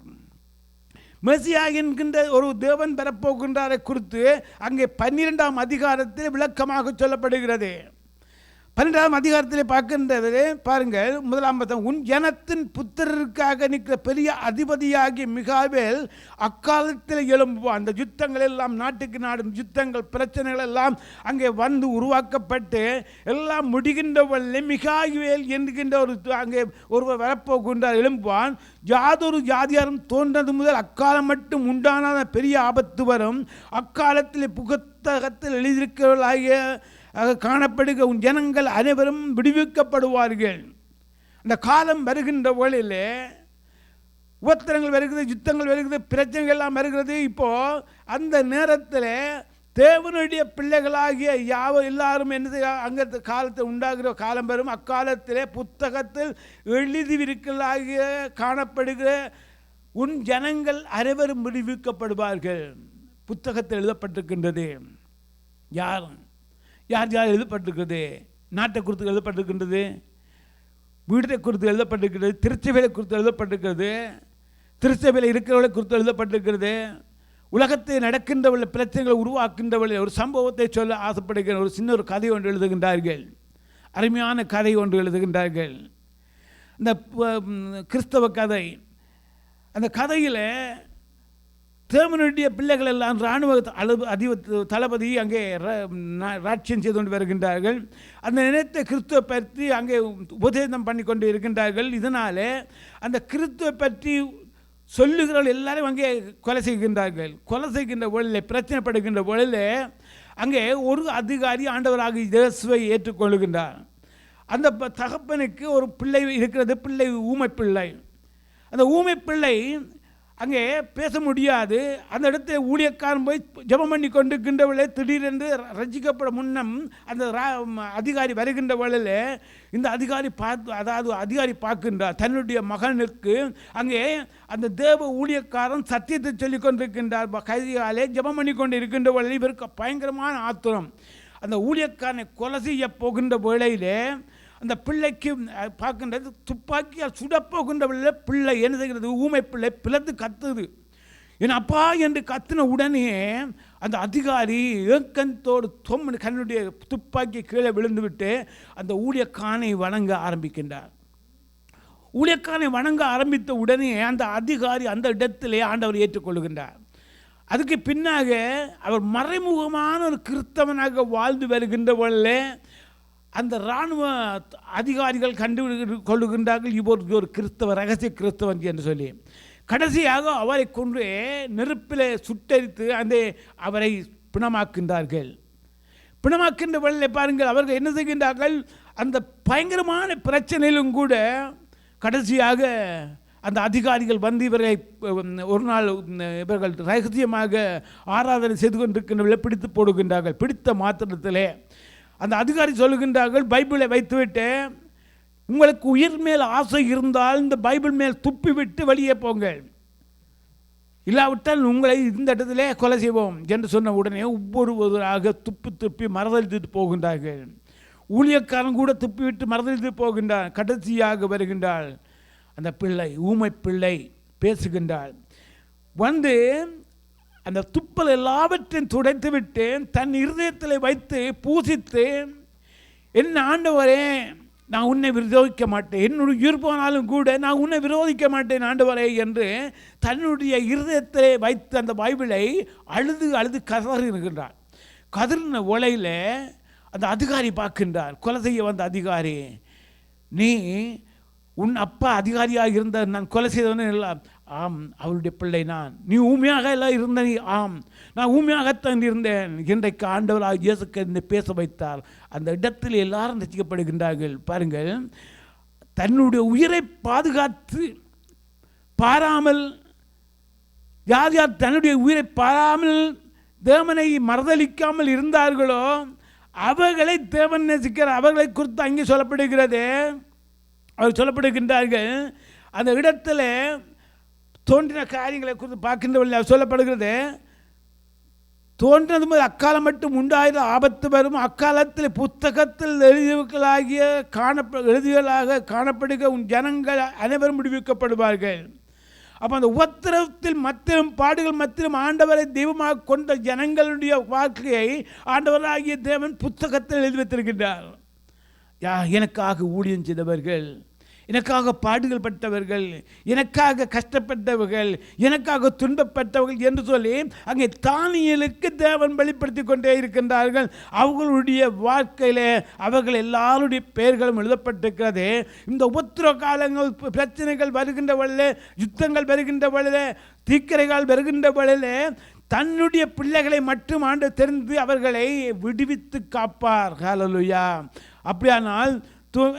மெசியா என்கின்ற ஒரு தேவன் பெறப்போகின்றாரை குறித்து அங்கே 12ஆம் அதிகாரத்தில் விளக்கமாக சொல்லப்படுகிறது. 12ஆம் அதிகாரத்தில் பார்க்கின்றது பாருங்கள். 1ஆம் வசனம், உன் ஜனத்தின் புத்திரருக்காக நிற்கிற பெரிய அதிபதியாகிய மிகாவேல் அக்காலத்தில் எழும்புவான். அந்த யுத்தங்கள் எல்லாம் நாட்டுக்கு நாடு யுத்தங்கள் பிரச்சனைகள் எல்லாம் அங்கே வந்து உருவாக்கப்பட்டு எல்லாம் முடிகின்றவர்களே மிகாவேல் என்கின்ற அங்கே ஒருவர் வரப்போகின்றார், எழும்புவான். யாதொரு ஜாதியாரும் தோன்றது முதல் அக்காலம் மட்டும் உண்டான பெரிய ஆபத்து வரும். அக்காலத்தில் புத்தகத்தில் எழுதியிருக்கிறவர்களாகிய காணப்படுகிற உன் ஜனங்கள் அனைவரும் விடுவிக்கப்படுவார்கள். அந்த காலம் வருகின்ற வேளையிலே உபத்திரங்கள் வருகிறது, யுத்தங்கள் வருகிறது, பிரச்சனைகள் எல்லாம் வருகிறது. இப்போது அந்த நேரத்தில் தேவனுடைய பிள்ளைகளாகிய எல்லாரும் என்ன அங்கே காலத்தில் உண்டாகிற காலம் வரும். அக்காலத்திலே புத்தகத்தில் எழுதியிருக்கலாகிய காணப்படுகிற உன் ஜனங்கள் அனைவரும் விடுவிக்கப்படுவார்கள். புத்தகத்தில் எழுதப்பட்டிருக்கின்றது. யார் யார் யார் எழுதப்பட்டிருக்கிறது? நாட்டை குறித்து எழுதப்பட்டிருக்கின்றது, வீட்டை குறித்து எழுதப்பட்டிருக்கிறது, திருச்சபையை குறித்து எழுதப்பட்டிருக்கிறது, திருச்சபையில் இருக்கிறவர்களை குறித்து எழுதப்பட்டிருக்கிறது, உலகத்தை நடக்கின்றவர்கள் பிரச்சனைகளை உருவாக்கின்றவர்கள். ஒரு சம்பவத்தை சொல்ல ஆசைப்படுகிற ஒரு சின்ன ஒரு கதை ஒன்று எழுதுகின்றார்கள். அருமையான கதை ஒன்று எழுதுகின்றார்கள். இந்த கிறிஸ்தவ கதை. அந்த கதையில் தேவனுடைய பிள்ளைகள் எல்லாம் இராணுவ தளபதி அங்கே ராட்சியம் செய்து கொண்டு வருகின்றார்கள். அந்த நினைத்த கிறிஸ்துவை பற்றி அங்கே உபதேசம் பண்ணி கொண்டு இருக்கின்றார்கள். இதனால் அந்த கிறிஸ்துவை பற்றி சொல்லுகிறவர்கள் எல்லாரும் அங்கே கொலை செய்கின்றார்கள். கொலை செய்கின்ற பொழுதில் பிரச்சனைப்படுகின்ற பொழுதில் அங்கே ஒரு அதிகாரி ஆண்டவராக இயேசுவை ஏற்றுக்கொள்கின்றார். அந்த தகப்பனுக்கு ஒரு பிள்ளை இருக்கிறது, பிள்ளை ஊமை பிள்ளை. அந்த ஊமை பிள்ளை அங்கே பேச முடியாது. அந்த இடத்துல ஊழியக்காரன் போய் ஜெபம் பண்ணி கொண்டிருக்கின்றவளே திடீரென்று ரசிக்கப்பட முன்னம் அந்த அதிகாரி வருகின்ற வேளையில் இந்த அதிகாரி அதிகாரி பார்க்கின்றார் தன்னுடைய மகனுக்கு. அங்கே அந்த தேவ ஊழியக்காரன் சத்தியத்தை சொல்லி கொண்டிருக்கின்றார். கைதிகாலே ஜெபம் பண்ணி கொண்டு இருக்கின்ற வேளையில் இவருக்கு பயங்கரமான ஆத்திரம். அந்த ஊழியக்காரனை கொலை செய்ய போகின்ற வேளையிலே அந்த பிள்ளைக்கு பார்க்கின்றது துப்பாக்கியால் சுடப்போகின்ற பிள்ளை என்ன செய்கிறது? ஊமை பிள்ளை பிளந்து கத்துது. என் அப்பா என்று கத்தின உடனே அந்த அதிகாரி ஏக்கத்தோடு தொம்மன் கண்ணுடைய துப்பாக்கி கீழே விழுந்து விட்டு அந்த ஊழியக்காரனை வணங்க ஆரம்பிக்கின்றார். ஊழியக்காரனை வணங்க ஆரம்பித்த உடனே அந்த அதிகாரி அந்த இடத்திலே ஆண்டவர் ஏற்றுக்கொள்கின்றார். அதுக்கு பின்னாக அவர் மறைமுகமான ஒரு கிறிஸ்தவனாக வாழ்ந்து வருகின்றவர்களே அந்த இராணுவ அதிகாரிகள் கண்டு கொள்ளுகின்றார்கள் இவர் ஒரு கிறிஸ்தவ ரகசிய கிறிஸ்தவன் என்று சொல்லி. கடைசியாக அவரை கொண்டு நெருப்பில் சுட்டரித்து அவரை பிணமாக்கின்றார்கள். பிணமாக்கின்ற வழியில் பாருங்கள், அவர்கள் என்ன செய்கின்றார்கள்? அந்த பயங்கரமான பிரச்சனையிலும் கூட கடைசியாக அந்த அதிகாரிகள் வந்து இவரை ஒரு நாள் இவர்கள் ரகசியமாக ஆராதனை செய்து கொண்டிருக்கின்றவர்களை பிடித்து போடுகின்றார்கள். பிடித்த மாத்திரத்திலே அந்த அதிகாரி சொல்லுகின்றார்கள், பைபிளை வைத்துவிட்டு உங்களுக்கு உயிர் மேல் ஆசை இருந்தால் இந்த பைபிள் மேல் துப்பி விட்டு வெளியே போங்கள், இல்லாவிட்டால் உங்களை இந்த இடத்திலே கொலை செய்வோம் என்று சொன்ன உடனே ஒவ்வொருவராக துப்பி மறதளித்து போகின்றார்கள். ஊழியக்காரன் கூட துப்பி விட்டு மறதளித்து போகின்றார். கடைசியாக வருகின்றாள் அந்த பிள்ளை, ஊமை பிள்ளை பேசுகின்றாள். வந்து அந்த துப்பல் எல்லாவற்றையும் துடைத்து விட்டு தன் இருதயத்தில் வைத்து பூசித்து, என்ன ஆண்டவரே நான் உன்னை விரோதிக்க மாட்டேன், என்னுடைய உயிர் போனாலும் கூட நான் உன்னை விரோதிக்க மாட்டேன் ஆண்டவரே என்று தன்னுடைய இருதயத்திலே வைத்து அந்த பைபிளை அழுது அழுது கதறுகின்றார். கதறின உலையில் அந்த அதிகாரி பார்க்கின்றார், கொலை செய்ய வந்த அதிகாரி, நீ உன் அப்பா அதிகாரியாக இருந்த நான் கொலை செய்தவனே இல்லை. ஆம், அவருடைய பிள்ளை நான். நீ ஊமையாக எல்லாம் இருந்த நீ? ஆம், நான் ஊமையாகத்தான் இருந்தேன். இன்றைக்கு ஆண்டவராக இயேசுக்கு பேச வைத்தார். அந்த இடத்தில் எல்லாரும் ரசிக்கப்படுகின்றார்கள். பாருங்கள், தன்னுடைய உயிரை பாதுகாத்து பாராமல், யார் யார் தன்னுடைய உயிரை பாராமல் தேவனை மறுதலிக்காமல் இருந்தார்களோ அவர்களை தேவன் நேசிக்கிறார். அவர்களை குறித்து அங்கே சொல்லப்படுகிறது. அவர் சொல்லப்படுகின்றார்கள். அந்த இடத்துல தோன்றின காரியங்களை குறித்து பார்க்கின்றவர்கள் அவர் சொல்லப்படுகிறது. தோன்றினது முதல் அக்காலம் மட்டும் உண்டாயிரம் ஆபத்து வரும். அக்காலத்தில் புத்தகத்தில் எழுதியலாக காணப்படுகிற உன் ஜனங்கள் அனைவரும் விடுவிக்கப்படுவார்கள். அப்போ அந்த உபத்திரவத்தில் மத்திலும் பாடுகள் மத்திலும் ஆண்டவரை தெய்வமாக கொண்ட ஜனங்களுடைய வாழ்க்கையை ஆண்டவராகிய தேவன் புத்தகத்தில் எழுதி வைத்திருக்கின்றார். எனக்காக ஊழியம் செய்தவர்கள், எனக்காக பாடுகள் பட்டவர்கள், எனக்காக கஷ்டப்பட்டவர்கள், எனக்காக துன்பப்பட்டவர்கள் என்று சொல்லி அங்கே தானியேலுக்கு தேவன் வெளிப்படுத்தி கொண்டே இருக்கின்றார்கள். அவர்களுடைய வாழ்க்கையில் அவர்கள் எல்லாருடைய பெயர்களும் எழுதப்பட்டிருக்கிறது. இந்த உபத்திர காலங்கள், பிரச்சனைகள் வருகின்ற வழியில், யுத்தங்கள் வருகின்ற வழியில், தீக்கிரைகள் வருகின்ற வழியில் தன்னுடைய பிள்ளைகளை மட்டும் ஆண்டு தெரிந்து அவர்களை விடுவித்து காப்பார். ஹல்லேலூயா. அப்படியானால்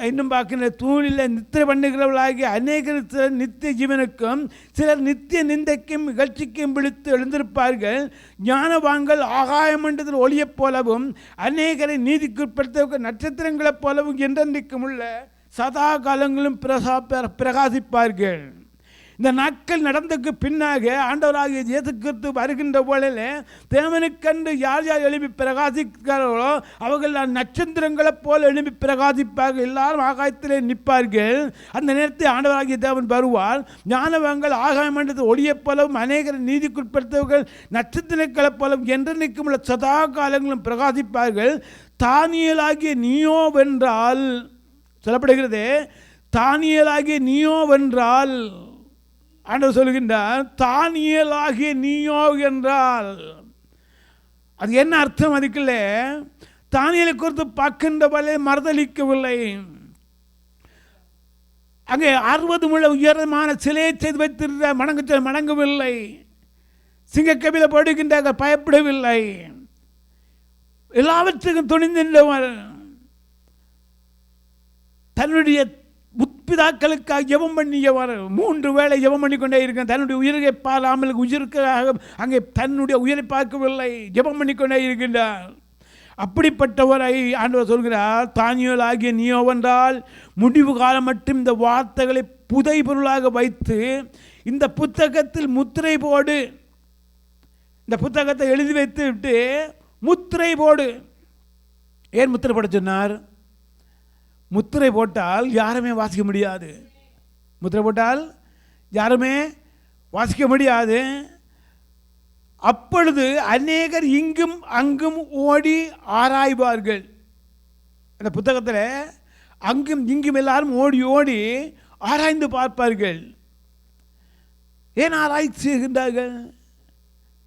இன்னும் பார்க்கின்ற தூணில் நித்திரை பண்ணுகிறவர்களாகிய அநேகர் சிலர் நித்திய ஜீவனுக்கும் சிலர் நித்திய நிந்தைக்கும் நிகழ்ச்சிக்கும் விழித்து எழுந்திருப்பார்கள். ஞானவான்கள் ஆகாயமண்டலத்தில் ஒளியைப் போலவும் அநேகரை நீதிக்குட்படுத்த நட்சத்திரங்களைப் போலவும் என்றென்றைக்கும் உள்ள சதா காலங்களும் பிரகாசிப்பார்கள். இந்த நாட்கள் நடந்ததுக்கு பின்னாக ஆண்டவராகிய இயேசு கிறிஸ்து வருகின்ற போல தேவனுக்கென்று யார் யார் எழுப்பி பிரகாசிக்கிறார்களோ அவர்கள் நட்சத்திரங்களைப் போல எழுப்பி பிரகாசிப்பார்கள். எல்லாரும் ஆகாயத்திலே நிற்பார்கள். அந்த நேரத்தில் ஆண்டவராகிய தேவன் வருவார். ஞானவான்கள் ஆகாய மண்டலத்தில் ஒளியைப் போலவும் அநேகரை நீதிக்குட்படுத்தவர்கள் நட்சத்திரங்களைப் போலவும் என்றென்றைக்கும் உள்ள சதா காலங்களும் பிரகாசிப்பார்கள். தானியேலாகிய நீயோவென்றால் சொல்லப்படுகிறது, தானியேலாகிய நீயோவென்றால் ஆண்டவர் சொல்லுகின்றார், தானியேலாகிய நீயோ என்றால் அது என்ன அர்த்தம்? அதுக்குள்ள தானியேலை குறித்து பார்க்கின்றவளை மறுதலிக்கவில்லை. அங்கே 60 முழ உயரமான சிலையை செய்து வைத்திருந்த மணங்கவில்லை. சிங்கக்கவில போடுகின்ற பயப்படவில்லை. எல்லாவற்றுக்கும் துணிந்தவர். தன்னுடைய முற்பிதாக்களுக்காக ஜெபம் பண்ணியவர். 3 வேளை ஜெபம் பண்ணி கொண்டே இருக்க. தன்னுடைய உயிரை பாராமல் உயிருக்காக அங்கே தன்னுடைய உயிரை பார்க்கவில்லை, ஜெபம் பண்ணி கொண்டே இருக்கின்றார். அப்படிப்பட்டவரை ஆண்டவர் சொல்கிறார், தானியேலாகிய நீயோவென்றால் முடிவு காலம் மட்டும் இந்த வார்த்தைகளை புதை பொருளாக வைத்து இந்த புத்தகத்தில் முத்திரை போடு. இந்த புத்தகத்தை எழுதி வைத்து விட்டு முத்திரை போடு. ஏன் முத்திரை போட சொன்னார்? முத்திரை போட்டால் யாருமே வாசிக்க முடியாது. முத்திரை போட்டால் யாருமே வாசிக்க முடியாது. அப்பொழுது அநேகர் இங்கும் அங்கும் ஓடி ஆராய்வார்கள். அந்த புத்தகத்தில் அங்கும் இங்கும் எல்லாரும் ஓடி ஓடி ஆராய்ந்து பார்ப்பார்கள். ஏன் ஆராய்ச்சி செய்கின்றார்கள்?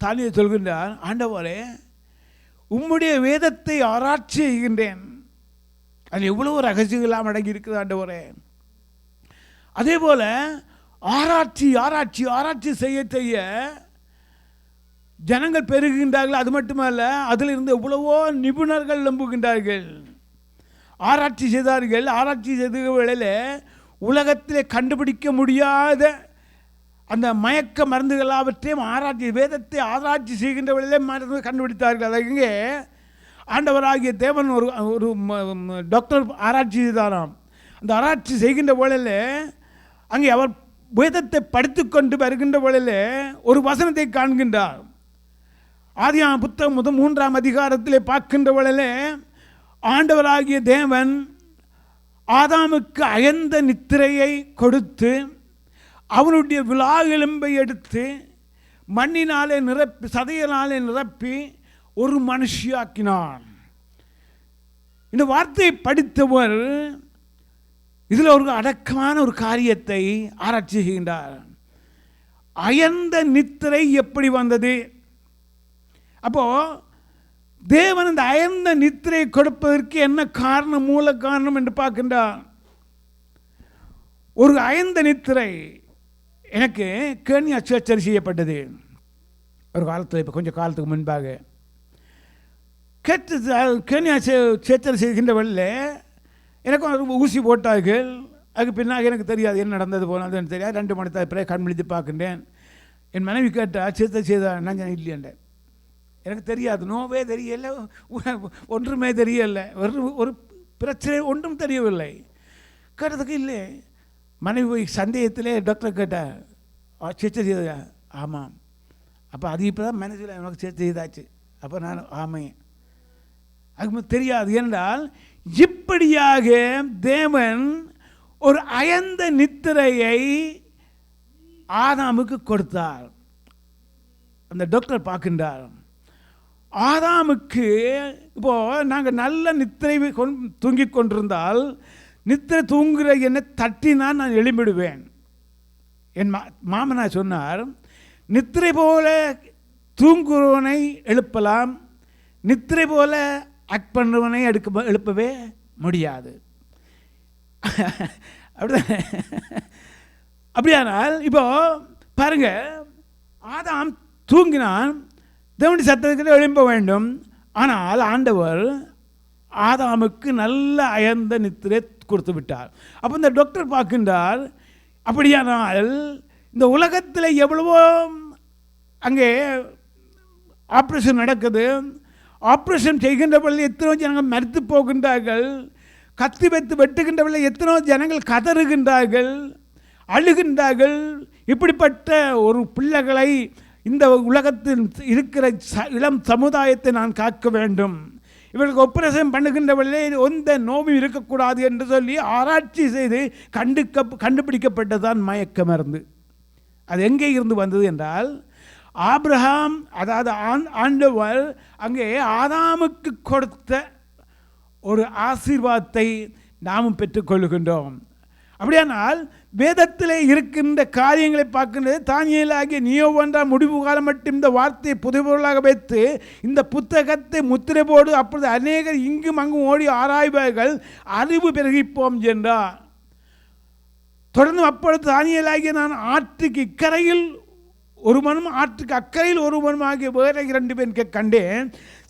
தானியேல் சொல்கின்றார், ஆண்டவரே உம்முடைய வேதத்தை ஆராய்ச்சி செய்கின்றேன். அது எவ்வளவு ரகசியங்களாம் அடங்கி இருக்குது ஆண்டவரே. அதே போல ஆராய்ச்சி ஆராய்ச்சி ஆராய்ச்சி செய்ய செய்ய ஜனங்கள் பெருகுகின்றார்கள். அது மட்டுமல்ல, அதில் இருந்து எவ்வளவோ நிபுணர்கள் நம்புகின்றார்கள். ஆராய்ச்சி செய்தார்கள். ஆராய்ச்சி செய்த வேளையில் உலகத்திலே கண்டுபிடிக்க முடியாத அந்த மயக்க மருந்துகள் எல்லாவற்றையும் ஆராய்ச்சி, வேதத்தை ஆராய்ச்சி செய்கின்ற வேளையிலே மருந்து கண்டுபிடித்தார்கள். அதை இங்கே ஆண்டவராகிய தேவன் ஒரு டாக்டர் ஆராய்ச்சி செய்தாராம். அந்த ஆராய்ச்சி செய்கின்ற வேளையில் அங்கே அவர் வேதத்தை படித்து கொண்டு வருகின்ற வேளையில் ஒரு வசனத்தை காண்கின்றார். ஆதியாகம புத்தகம் 3ஆம் அதிகாரத்திலே பார்க்கின்ற வேளையில் ஆண்டவராகிய தேவன் ஆதாமுக்கு அயர்ந்த நித்திரையை கொடுத்து அவனுடைய விலா எலும்பை எடுத்து மண்ணினாலே நிரப்பி சதையினாலே நிரப்பி ஒரு மனுஷியாக்கினான். இந்த வார்த்தையை படித்தவர் இதில் ஒரு அடக்கமான ஒரு காரியத்தை ஆராய்ச்சி செய்கின்றார். அயர்ந்த நித்திரை எப்படி வந்தது? அப்போ தேவன் இந்த அயர்ந்த நித்திரை கொடுப்பதற்கு என்ன காரணம், மூல காரணம் என்று பார்க்கின்றார். ஒரு அயர்ந்த நித்திரை எனக்கு கேணியா சேச்சரி செய்யப்பட்டது ஒரு காலத்தில், இப்போ கொஞ்சம் காலத்துக்கு முன்பாக. கேணியா சேச்சரி செய்கின்ற வழியில் எனக்கு ஒரு ஊசி போட்டார்கள். அதுக்கு பின்னாக எனக்கு தெரியாது என்ன நடந்தது போனதுன்னு தெரியாது. 2 மணி பிறகு கண் விழித்து பார்க்கின்றேன். என் மனைவி கேட்டால் சேத்த செய்தா நான் இல்லையேன். எனக்கு தெரியாது, நோவே தெரியல, ஒன்றுமே தெரியலை, ஒரு பிரச்சனை ஒன்றும் தெரியவில்லை. கேட்டதுக்கு இல்லை. மனைவி போய் சந்தேகத்திலே டாக்டர் கேட்டால் சேச்சை செய்தா? ஆமாம். அப்போ அது இப்போ தான் மனசில் எனக்கு சேச்சை செய்தாச்சு. அப்போ நான் ஆமே, அதுக்கு தெரியாது. என்றால் இப்படியாக தேவன் ஒரு அயர்ந்த நித்திரையை ஆதாமுக்கு கொடுத்தார். அந்த டாக்டர் பார்க்கின்றார். ஆதாமுக்கு இப்போ நாங்கள் நல்ல நித்திரை தூங்கிக் கொண்டிருந்தால், நித்திரை தூங்குகிற என்னை தட்டினால் நான் எழும்பிடுவேன். என் மாமனார் சொன்னார், நித்திரை போல தூங்குறவனை எழுப்பலாம், நித்திரை போல ஆக்ட் பண்ணுறவனை எழுப்பவே முடியாது. அப்படியானால் இப்போ பாருங்க, ஆதாம் தூங்கினான், தேவனுடைய சத்தத்துக்கு எழும்ப வேண்டும். ஆனால் ஆண்டவர் ஆதாமுக்கு நல்ல அயர்ந்த நித்திரை கொடுத்து விட்டார். அப்போ இந்த டாக்டர் பார்க்கின்றார், அப்படியானால் இந்த உலகத்தில் எவ்வளவோ அங்கே ஆப்ரேஷன் நடக்குது, ஆப்ரேஷன் செய்கின்ற பொழுது எத்தனோ ஜனங்கள் மரித்து போகின்றார்கள், கத்தி வைத்து வெட்டுகின்றவர்கள் எத்தனோ ஜனங்கள் கதறுகின்றார்கள், அழுகின்றார்கள். இப்படிப்பட்ட ஒரு பிள்ளைகளை இந்த உலகத்தில் இருக்கிற இளம் சமுதாயத்தை நான் காக்க வேண்டும், இவர்களுக்கு ஆப்ரேஷன் பண்ணுகின்றவர்களே எந்த நோவும் இருக்கக்கூடாது என்று சொல்லி ஆராய்ச்சி செய்து கண்டுபிடிக்கப்பட்டதான் மயக்க மருந்து. அது எங்கே இருந்து வந்தது என்றால், ஆபிரகாம், அதாவது ஆண்டவர் அங்கே ஆதாமுக்கு கொடுத்த ஒரு ஆசீர்வாதத்தை நாமும் பெற்றுக்கொள்கின்றோம். அப்படியானால் வேதத்திலே இருக்கின்ற காரியங்களை பார்க்கின்றது. தானியேலாகிய நீயோவென்றால் முடிவு காலம் மட்டும் இந்த வார்த்தையை புதைபொருளாக வைத்து இந்த புத்தகத்தை முத்திரை போடு, அப்பொழுது அநேகர் இங்கும் அங்கும் ஓடி ஆராய்வார்கள், அறிவு பெருகிப்போம் என்றார். தொடர்ந்து அப்பொழுது தானியேலாகிய நான் ஆற்றுக்கு இக்கரையில் ஒருவனும் ஆற்றுக்கு அக்கறையில் ஒருவனும் ஆகிய வேற 2 பேர் கண்டேன்.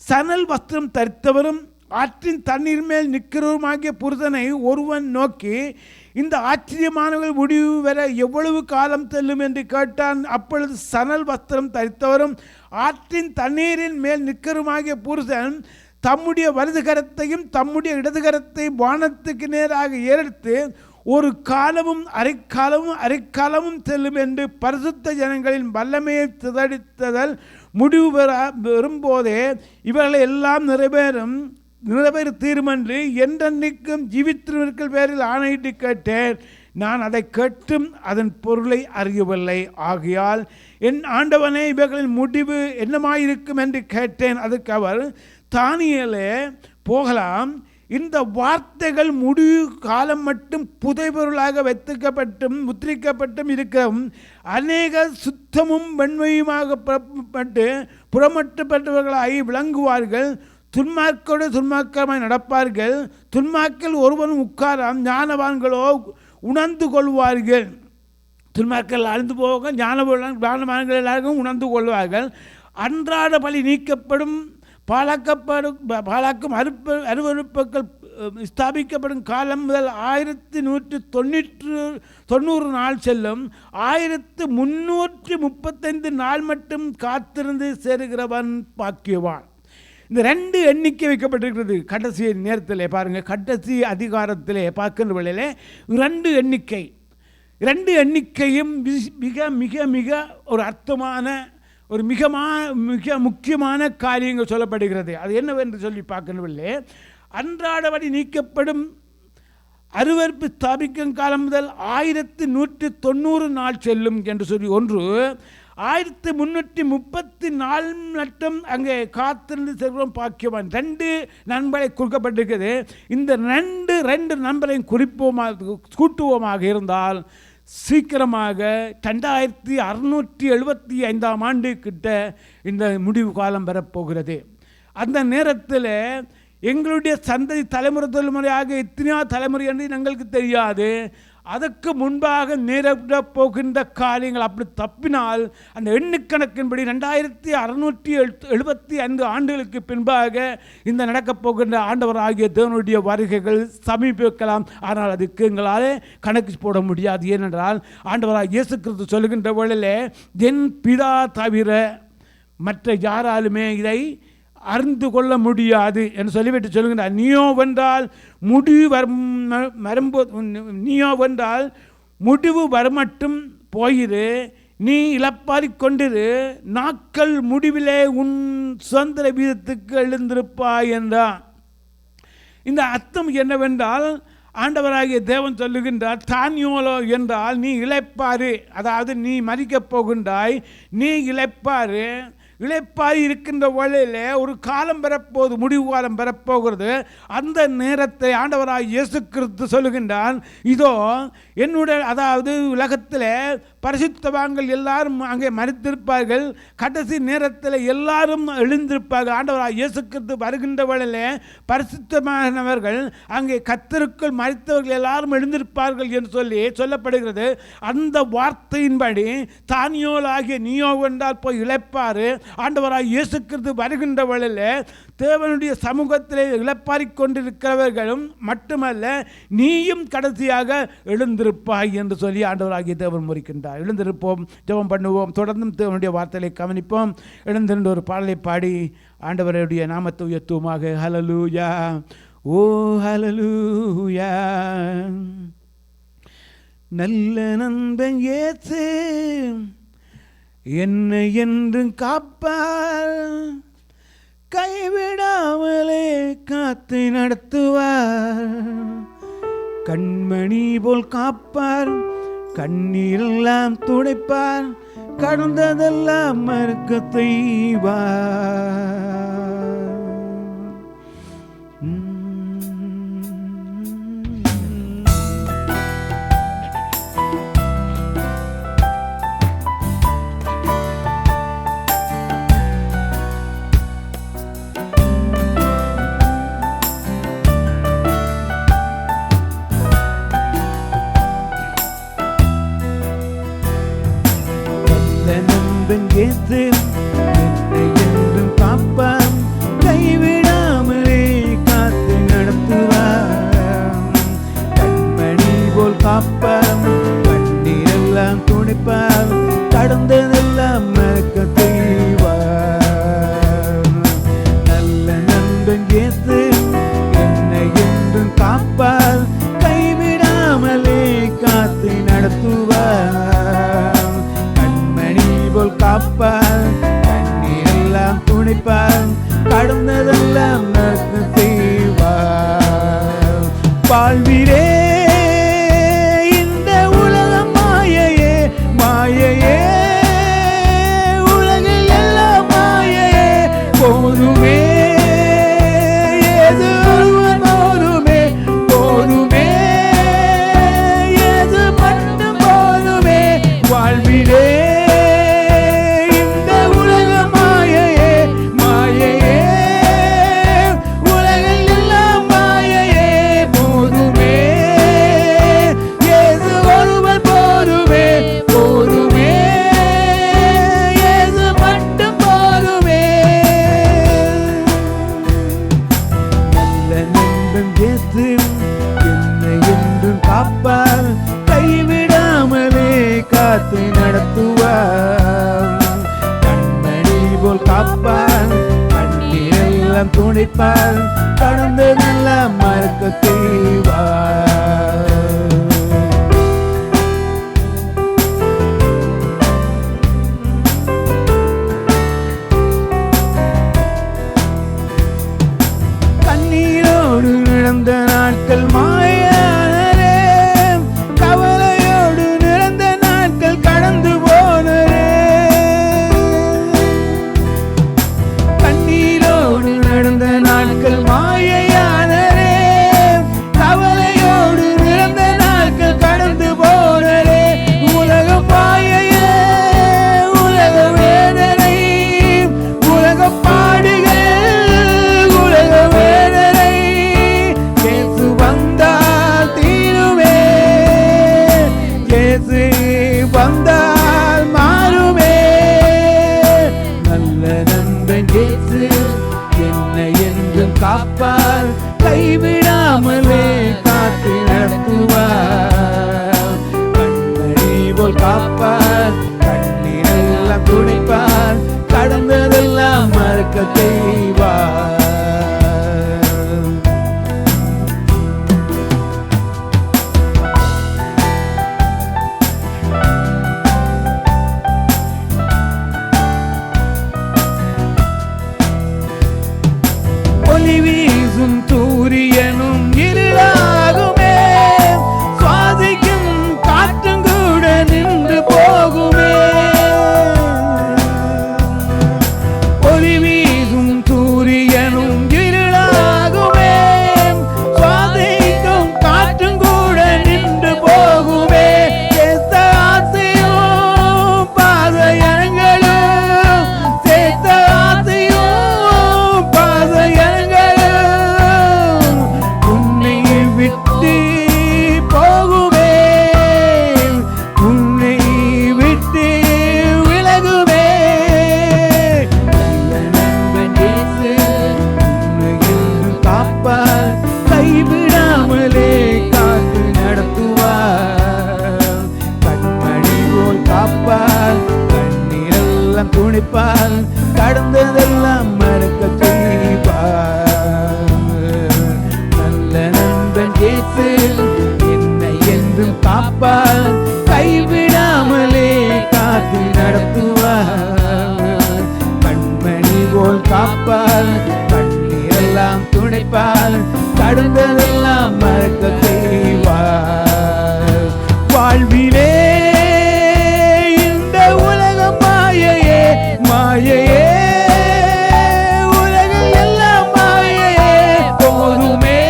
சணல் வஸ்திரம் தரித்தவரும் ஆற்றின் தண்ணீர் மேல் நிற்கிறவருமாகிய புருஷனை ஒருவன் நோக்கி, இந்த ஆச்சரியமானவர்கள் முடிவு வர எவ்வளவு காலம் செல்லும் என்று கேட்டான். அப்பொழுது சணல் வஸ்திரம் தரித்தவரும் ஆற்றின் தண்ணீரின் மேல் நிற்கிறவருமாகிய புருஷன் தம்முடைய வலது கரத்தையும் தம்முடைய இடது கரத்தையும் வானத்துக்கு நேராக ஏறெடுத்து, ஒரு காலமும் அரைக்காலமும் செல்லும் என்று பரிசுத்த ஜனங்களின் வல்லமையை சிதறடித்ததல் முடிவு வரும்போதே இவர்களை எல்லாம் நிறைவேற தீர்மன்று என்றென்றைக்கும் ஜீவித்திருக்கிற பேரில் ஆணையிட்டு கேட்டேன். நான் அதை கேட்டும் அதன் பொருளை அறியவில்லை. ஆகையால் என் ஆண்டவனே, இவர்களின் முடிவு என்னமாயிருக்கும் என்று கேட்டேன். அதுக்கு அவர், தானியேலே போகலாம், இந்த வார்த்தைகள் முடிவு காலம் மட்டும் புதைபொருளாக வைத்துக்கப்பட்டும் முத்திரிக்கப்பட்டும் இருக்கிற அநேக சுத்தமும் வெண்மையுமாக புறமட்டப்பட்டவர்களாகி விளங்குவார்கள், துன்மார்க்கோடு துன்மார்க்கமாய் நடப்பார்கள், துன்மார்க்கில் ஒருவனும் உட்காராம், ஞானவான்களோ உணர்ந்து கொள்வார்கள். துன்மார்க்கள் அழிந்து போக ஞானவான்கள் எல்லாருக்கும் உணர்ந்து கொள்வார்கள். அன்றாட பலி நீக்கப்படும், பாலாக்கும் அருவருப்புகள் ஸ்தாபிக்கப்படும் காலம் முதல் 1190 நாள் செல்லும். 1335 நாள் மட்டும் காத்திருந்து சேருகிறவன் பாக்கியவான். இந்த 2 எண்ணிக்கை வைக்கப்பட்டிருக்கிறது கடைசி நேரத்தில். பாருங்கள், கடைசி அதிகாரத்திலே பார்க்கின்ற வேளையிலே 2 எண்ணிக்கையும் மிக மிக மிக ஒரு அர்த்தமான ஒரு மிக முக்கியமான காரியங்கள் சொல்லப்படுகிறது. அது என்னவென்று சொல்லி பார்க்கவில்லை. அன்றாடபடி நீக்கப்படும் அருவருப்பு ஸ்தாபிக்கும் காலம் முதல் 1190 நாள் செல்லும் என்று சொல்லி ஒன்று. 1334 லட்சம் அங்கே காத்திருந்து செல்வம் பாக்கியவான். 2 நண்பரை குறிக்கப்பட்டிருக்கிறது. இந்த ரெண்டு நண்பரையும் கூட்டுவோமாக இருந்தால் சீக்கிரமாக 2675 ஆண்டு கிட்ட இந்த முடிவு காலம் வரப்போகிறது. அந்த நேரத்தில் எங்களுடைய சந்ததி தலைமுறையாக எத்தனையோ தலைமுறை என்று எங்களுக்கு தெரியாது. அதற்கு முன்பாக நேரிட போகின்ற காரியங்கள் அப்படி தப்பினால் அந்த எண்ணுக்கணக்கின்படி 2675 ஆண்டுகளுக்கு பின்பாக இந்த நடக்கப் போகின்ற ஆண்டவராகிய தேவனுடைய வருகைகள் சமீபிக்கலாம். ஆனால் அதுக்கு எங்களால் கணக்கு போட முடியாது. ஏனென்றால் ஆண்டவராக இயேசு கிறிஸ்து சொல்லுகின்ற வேளையிலே என் பிதா தவிர மற்ற யாராலுமே இதை அறிந்து கொள்ள முடியாது என்று சொல்லிவிட்டு சொல்லுகின்றார். முடிவு வரமட்டும் போயிரு, நீ இழப்பாரிக் கொண்டிரு, நாட்கள் முடிவிலே உன் சுதந்திர வீதத்துக்கு எழுந்திருப்பாய் என்றார். இந்த அர்த்தம் என்னவென்றால் ஆண்டவராகிய தேவன் சொல்லுகின்றார், தானியோலோ என்றால் நீ இளைப்பாறு, அதாவது நீ மரிக்கப் போகின்றாய், நீ இளைப்பாறு. இளைப்பாரி இருக்கின்ற வேளையிலே ஒரு காலம் பெறப்போகுது, முடிவு காலம் பெறப்போகிறது. அந்த நேரத்தை ஆண்டவராக இயேசு கிறிஸ்து சொல்லுகின்றான், இதோ என்னுடைய, அதாவது உலகத்தில் பரிசுத்தவான்கள் எல்லாரும் அங்கே மரித்திருப்பார்கள், கடைசி நேரத்தில் எல்லாரும் எழுந்திருப்பார்கள். ஆண்டவராக இயேசு கிறிஸ்து வருகின்ற வேளையிலே பரிசுத்தமானவர்கள் அங்கே கர்த்தருக்குள் மரித்தவர்கள் எல்லாரும் எழுந்திருப்பார்கள் என்று சொல்லப்படுகிறது. அந்த வார்த்தையின்படி தானியோல் ஆகிய நீயோ என்றால் போய் இளைப்பாறு. ஆண்டவராக இயேசு கிறிஸ்து வருகின்ற வேளையில் தேவனுடைய சமூகத்திலே இளைப்பாறிக் கொண்டிருக்கிறவர்களும் மட்டுமல்ல, நீயும் கடைசியாக எழுந்திருப்பாய் என்று சொல்லி ஆண்டவராகிய தேவன் முறிக்கின்றார். எழுந்திருப்போம், ஜெபம் பண்ணுவோம், தொடர்ந்தும் தேவனுடைய வார்த்தைகளை கவனிப்போம். எழுந்திருந்த ஒரு பாடலை பாடி ஆண்டவருடைய நாமத்தை உயர்த்துவோமாக. ஹல்லேலூயா, ஓ ஹல்லேலூயா. நல்ல நண்பன் இயேசு என்னை என்றும் காப்பார், கைவிடாமலே காத்து நடத்துவார், கண்மணி போல் காப்பார், கண்ணீரெல்லாம் துடைப்பார், கடந்ததெல்லாம் மறுக்க செய்வார். இயேசு என்னை என்றும் காப்பார், கைவிடாமலே காத்து நடத்துவார், கண்மணி போல் காப்பார், கண்ணீரெல்லாம் துடைப்பார், கடந்ததெல்லாம் மறக்க செய்வார். நல்ல நண்பன் இயேசு என்னை என்றும் காப்பார், கைவிடாமலே காத்து நடத்துவார், காப்பார், கண்ணீரெல்லாம் துடைப்பார், கடந்ததெல்லாம் நடக்க செய்வார். வாழ்விலே இந்த உலகம் மாயையே, மாயையே, உலகில் எல்லாம் மாயையே, போதுமே ஏது ஒருவன் போதுமே, போதுமே ஏது மட்டும் போதுமே. வாழ்விலே என்னை என்றும் காப்பார், கைவிடாமலே காத்து நடத்துவார், கண்மணி போல் காப்பார், கண்ணீரெல்லாம் துடைப்பார், கடந்ததெல்லாம் மறக்க செய்வார். நடந்த நாட்கள் மாயானரே, கவலையோடு நடந்த நாட்கள் கடந்து போனரே, என்றும் காப்பார், கைவிடாமலே காத்து நடத்துவார். கண்மணி போல் காப்பார், கண்ணீரெல்லாம் துடைப்பார், கடந்ததெல்லாம் மறக்க செய்வார். ஒளி வீசும் சூரியனும் இருளாகுமே, சுவாசிக்கும் காற்றும் கூட நின்று போகுமே. ஒளி வீசும் சூரியனும் இருளாகுமே, சுவாசிக்கும் காற்றும் கூட நின்று போகுமே. சேர்த்த ஆசையும் பாதையங்களும், சேர்த்த ஆசையும் பாதையங்களும் உன்னை விட்டு போகுமே, உன்னை விட்டு விலகுமே. நண்பன் இயேசு உன்னை என்றும் காப்பார், கைவிடாமலே காத்து நடத்துவார். கண்மணி போல் காப்பார், கண்ணீரெல்லாம் துணிப்பார், கடந்ததெல்லாம் மறக்க செய்வார். நல்ல நண்பன் இயேசு என்னை என்றும் காப்பார், கைவிடாமலே காத்து நடத்துவார். கண்மணி போல் காப்பார், கண்ணீரெல்லாம் துடைப்பார், கடந்ததெல்லாம் மறக்க செய்வார். வாழ்விலே இந்த உலகம் மாயையே, மாயையே, உலகம் எல்லாம் மாயையே. போதுமே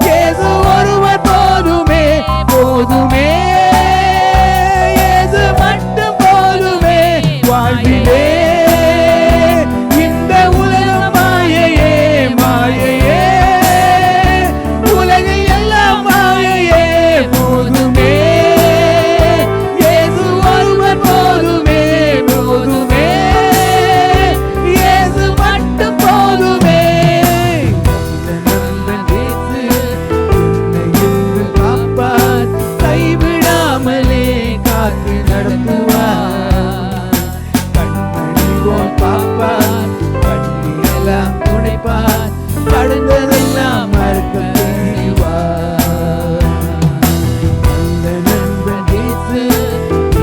இயேசு ஒருவர், போதுமே போதுமே இயேசு மட்டும் போதுமே. வாழ்விலே இந்த உலகம் மாயையே, மாயையே, உலகம் எல்லாம் மாயையே. போதுமே இயேசு ஒருவர், போதுமே போதுமே இயேசு மட்டும் போதுமே. நண்பன் இயேசு உன்னை என்றும் காப்பார், கைவிடாமலே காத்து நடத்துவார். கண்மணி போல் காப்பார், கண்ணீரெல்லாம் துடைப்பார், கடந்ததெல்லாம் மறக்க செய்வார். நல்ல நண்பன் இயேசு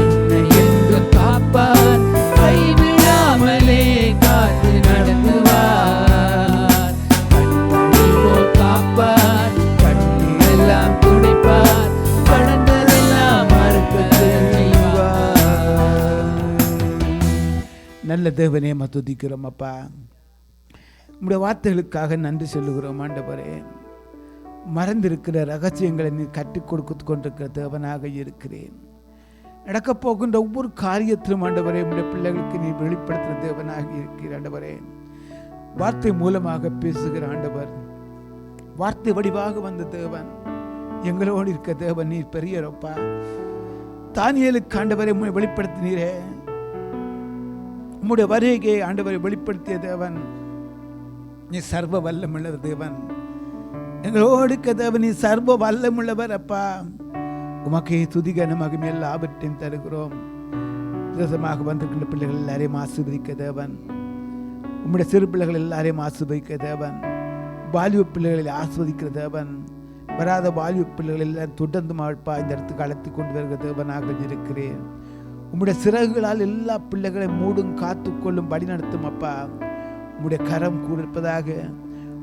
என்னை என்றும் காப்பார், கைவிடாமலே காத்து நடத்துவார். கண்மணி போல் காப்பார், கண்ணீரெல்லாம் துடைப்பார், கடந்ததெல்லாம் மறக்க செய்வார். நல்ல தேவனே துதிக்கிறோம் அப்பா, உம்முடைய வார்த்தைகளுக்காக நன்றி சொல்லுகிறோம் ஆண்டவரே. மறந்திருக்கிற ரகசியங்களை நீ கற்றுக் கொடுத்து கொண்டிருக்கிற தேவனாக இருக்கிறேன். நடக்கப் போகின்ற ஒவ்வொரு காரியத்திலும் ஆண்டவரே உம்முடைய பிள்ளைகளுக்கு நீ வெளிப்படுத்துகிற தேவனாக இருக்கிற ஆண்டவரே. வார்த்தை மூலமாக பேசுகிற ஆண்டவர், வார்த்தை வடிவாக வந்த தேவன், எங்களோடு இருக்க தேவன் நீர் பெரியரப்பா. தானியேலுக்கு ஆண்டவரை உம்மை வெளிப்படுத்தினீரே, உம்முடைய வருகையை ஆண்டவரை வெளிப்படுத்திய தேவன் நீ சர்வ வல்லமுள்ள தேவன். எங்களோடு இருக்க தேவன் நீ சர்வ வல்லமுள்ளவர் அப்பா. உமக்கே துதிகன மகிமை எல்லாவற்றையும் தருகிறோம். விதமாக வந்திருக்கின்ற பிள்ளைகள் எல்லாரையும் ஆசீர்வதிக்க தேவன். உம்முடைய சிறு பிள்ளைகள் எல்லாரையும் ஆசீர்வதிக்க தேவன். வாலிப பிள்ளைகளை ஆஸ்வதிக்கிற தேவன். வராத வாலிப பிள்ளைகள் எல்லாம் தொடர்ந்து மாழ்ப்பா இந்த இடத்துக்கு அழைத்து கொண்டு வருகிற தேவனாக இருக்கிறேன். உம்முடைய சிறகுகளால் எல்லா பிள்ளைகளையும் மூடும், காத்துக்கொள்ளும், வழி நடத்தும் அப்பா. உம்முடைய கரம் கூடிருப்பதாக,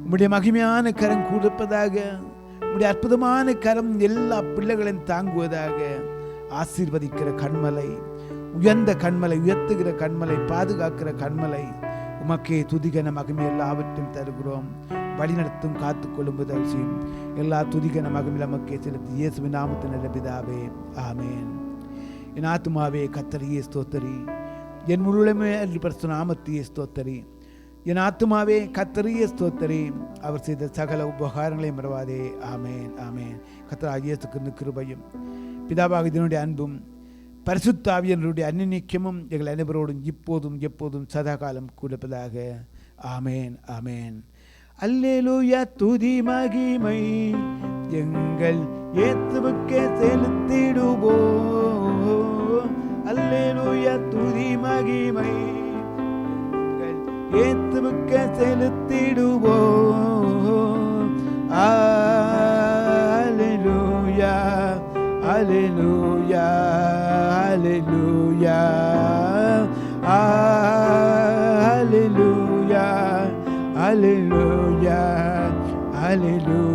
உம்முடைய மகிமையான கரம் கூடிருப்பதாக, உம்முடைய அற்புதமான கரம் எல்லா பிள்ளைகளையும் தாங்குவதாக. ஆசீர்வதிக்கிற கண்மலை, உயர்ந்த கண்மலை, உயர்த்துகிற கண்மலை, பாதுகாக்கிற கண்மலை, உமக்கே துதிகன மகிமை எல்லாவற்றையும் தருகிறோம். வழிநடத்தும், காத்துக்கொள்ளும் உதவியும் எல்லா துதிகன மகிமை நமக்கே செலுத்தி இயேசுவின் நாமத்தின் நல்ல பிதாவே, ஆமேன். என் ஆத்துமாவே கர்த்தரையே ஸ்தோத்தரி, என் முழுமே பரிசுத்த நாமத்தையே ஸ்தோத்தரி. என் ஆத்துமாவே கர்த்தரையே ஸ்தோத்தரி, அவர் செய்த சகல உபகாரங்களையும் மறவாதே. ஆமேன், ஆமேன். கர்த்தராகிய இயேசுவின் கிருபையும் பிதாவாகிய தேவனுடைய அன்பும் பரிசுத்த ஆவியானவருடைய அந்நியமும் எங்கள் அனைவரோடும் இப்போதும் எப்போதும் சதாகாலம் கூடப்பதாக. ஆமேன், ஆமேன். அல்லேலூயா, துதி மகிமை எங்கள் இயேசுவுக்கே செலுத்திடுவோம். அல்லேலூயா, துதி மகிமை எங்கள் இயேசுவுக்கே செலுத்திடுவோம். அல்லேலூயா, அல்லேலூயா, அல்லேலூயா, அல்லேலூயா, அல்லேலூயா, அல்லேலூயா.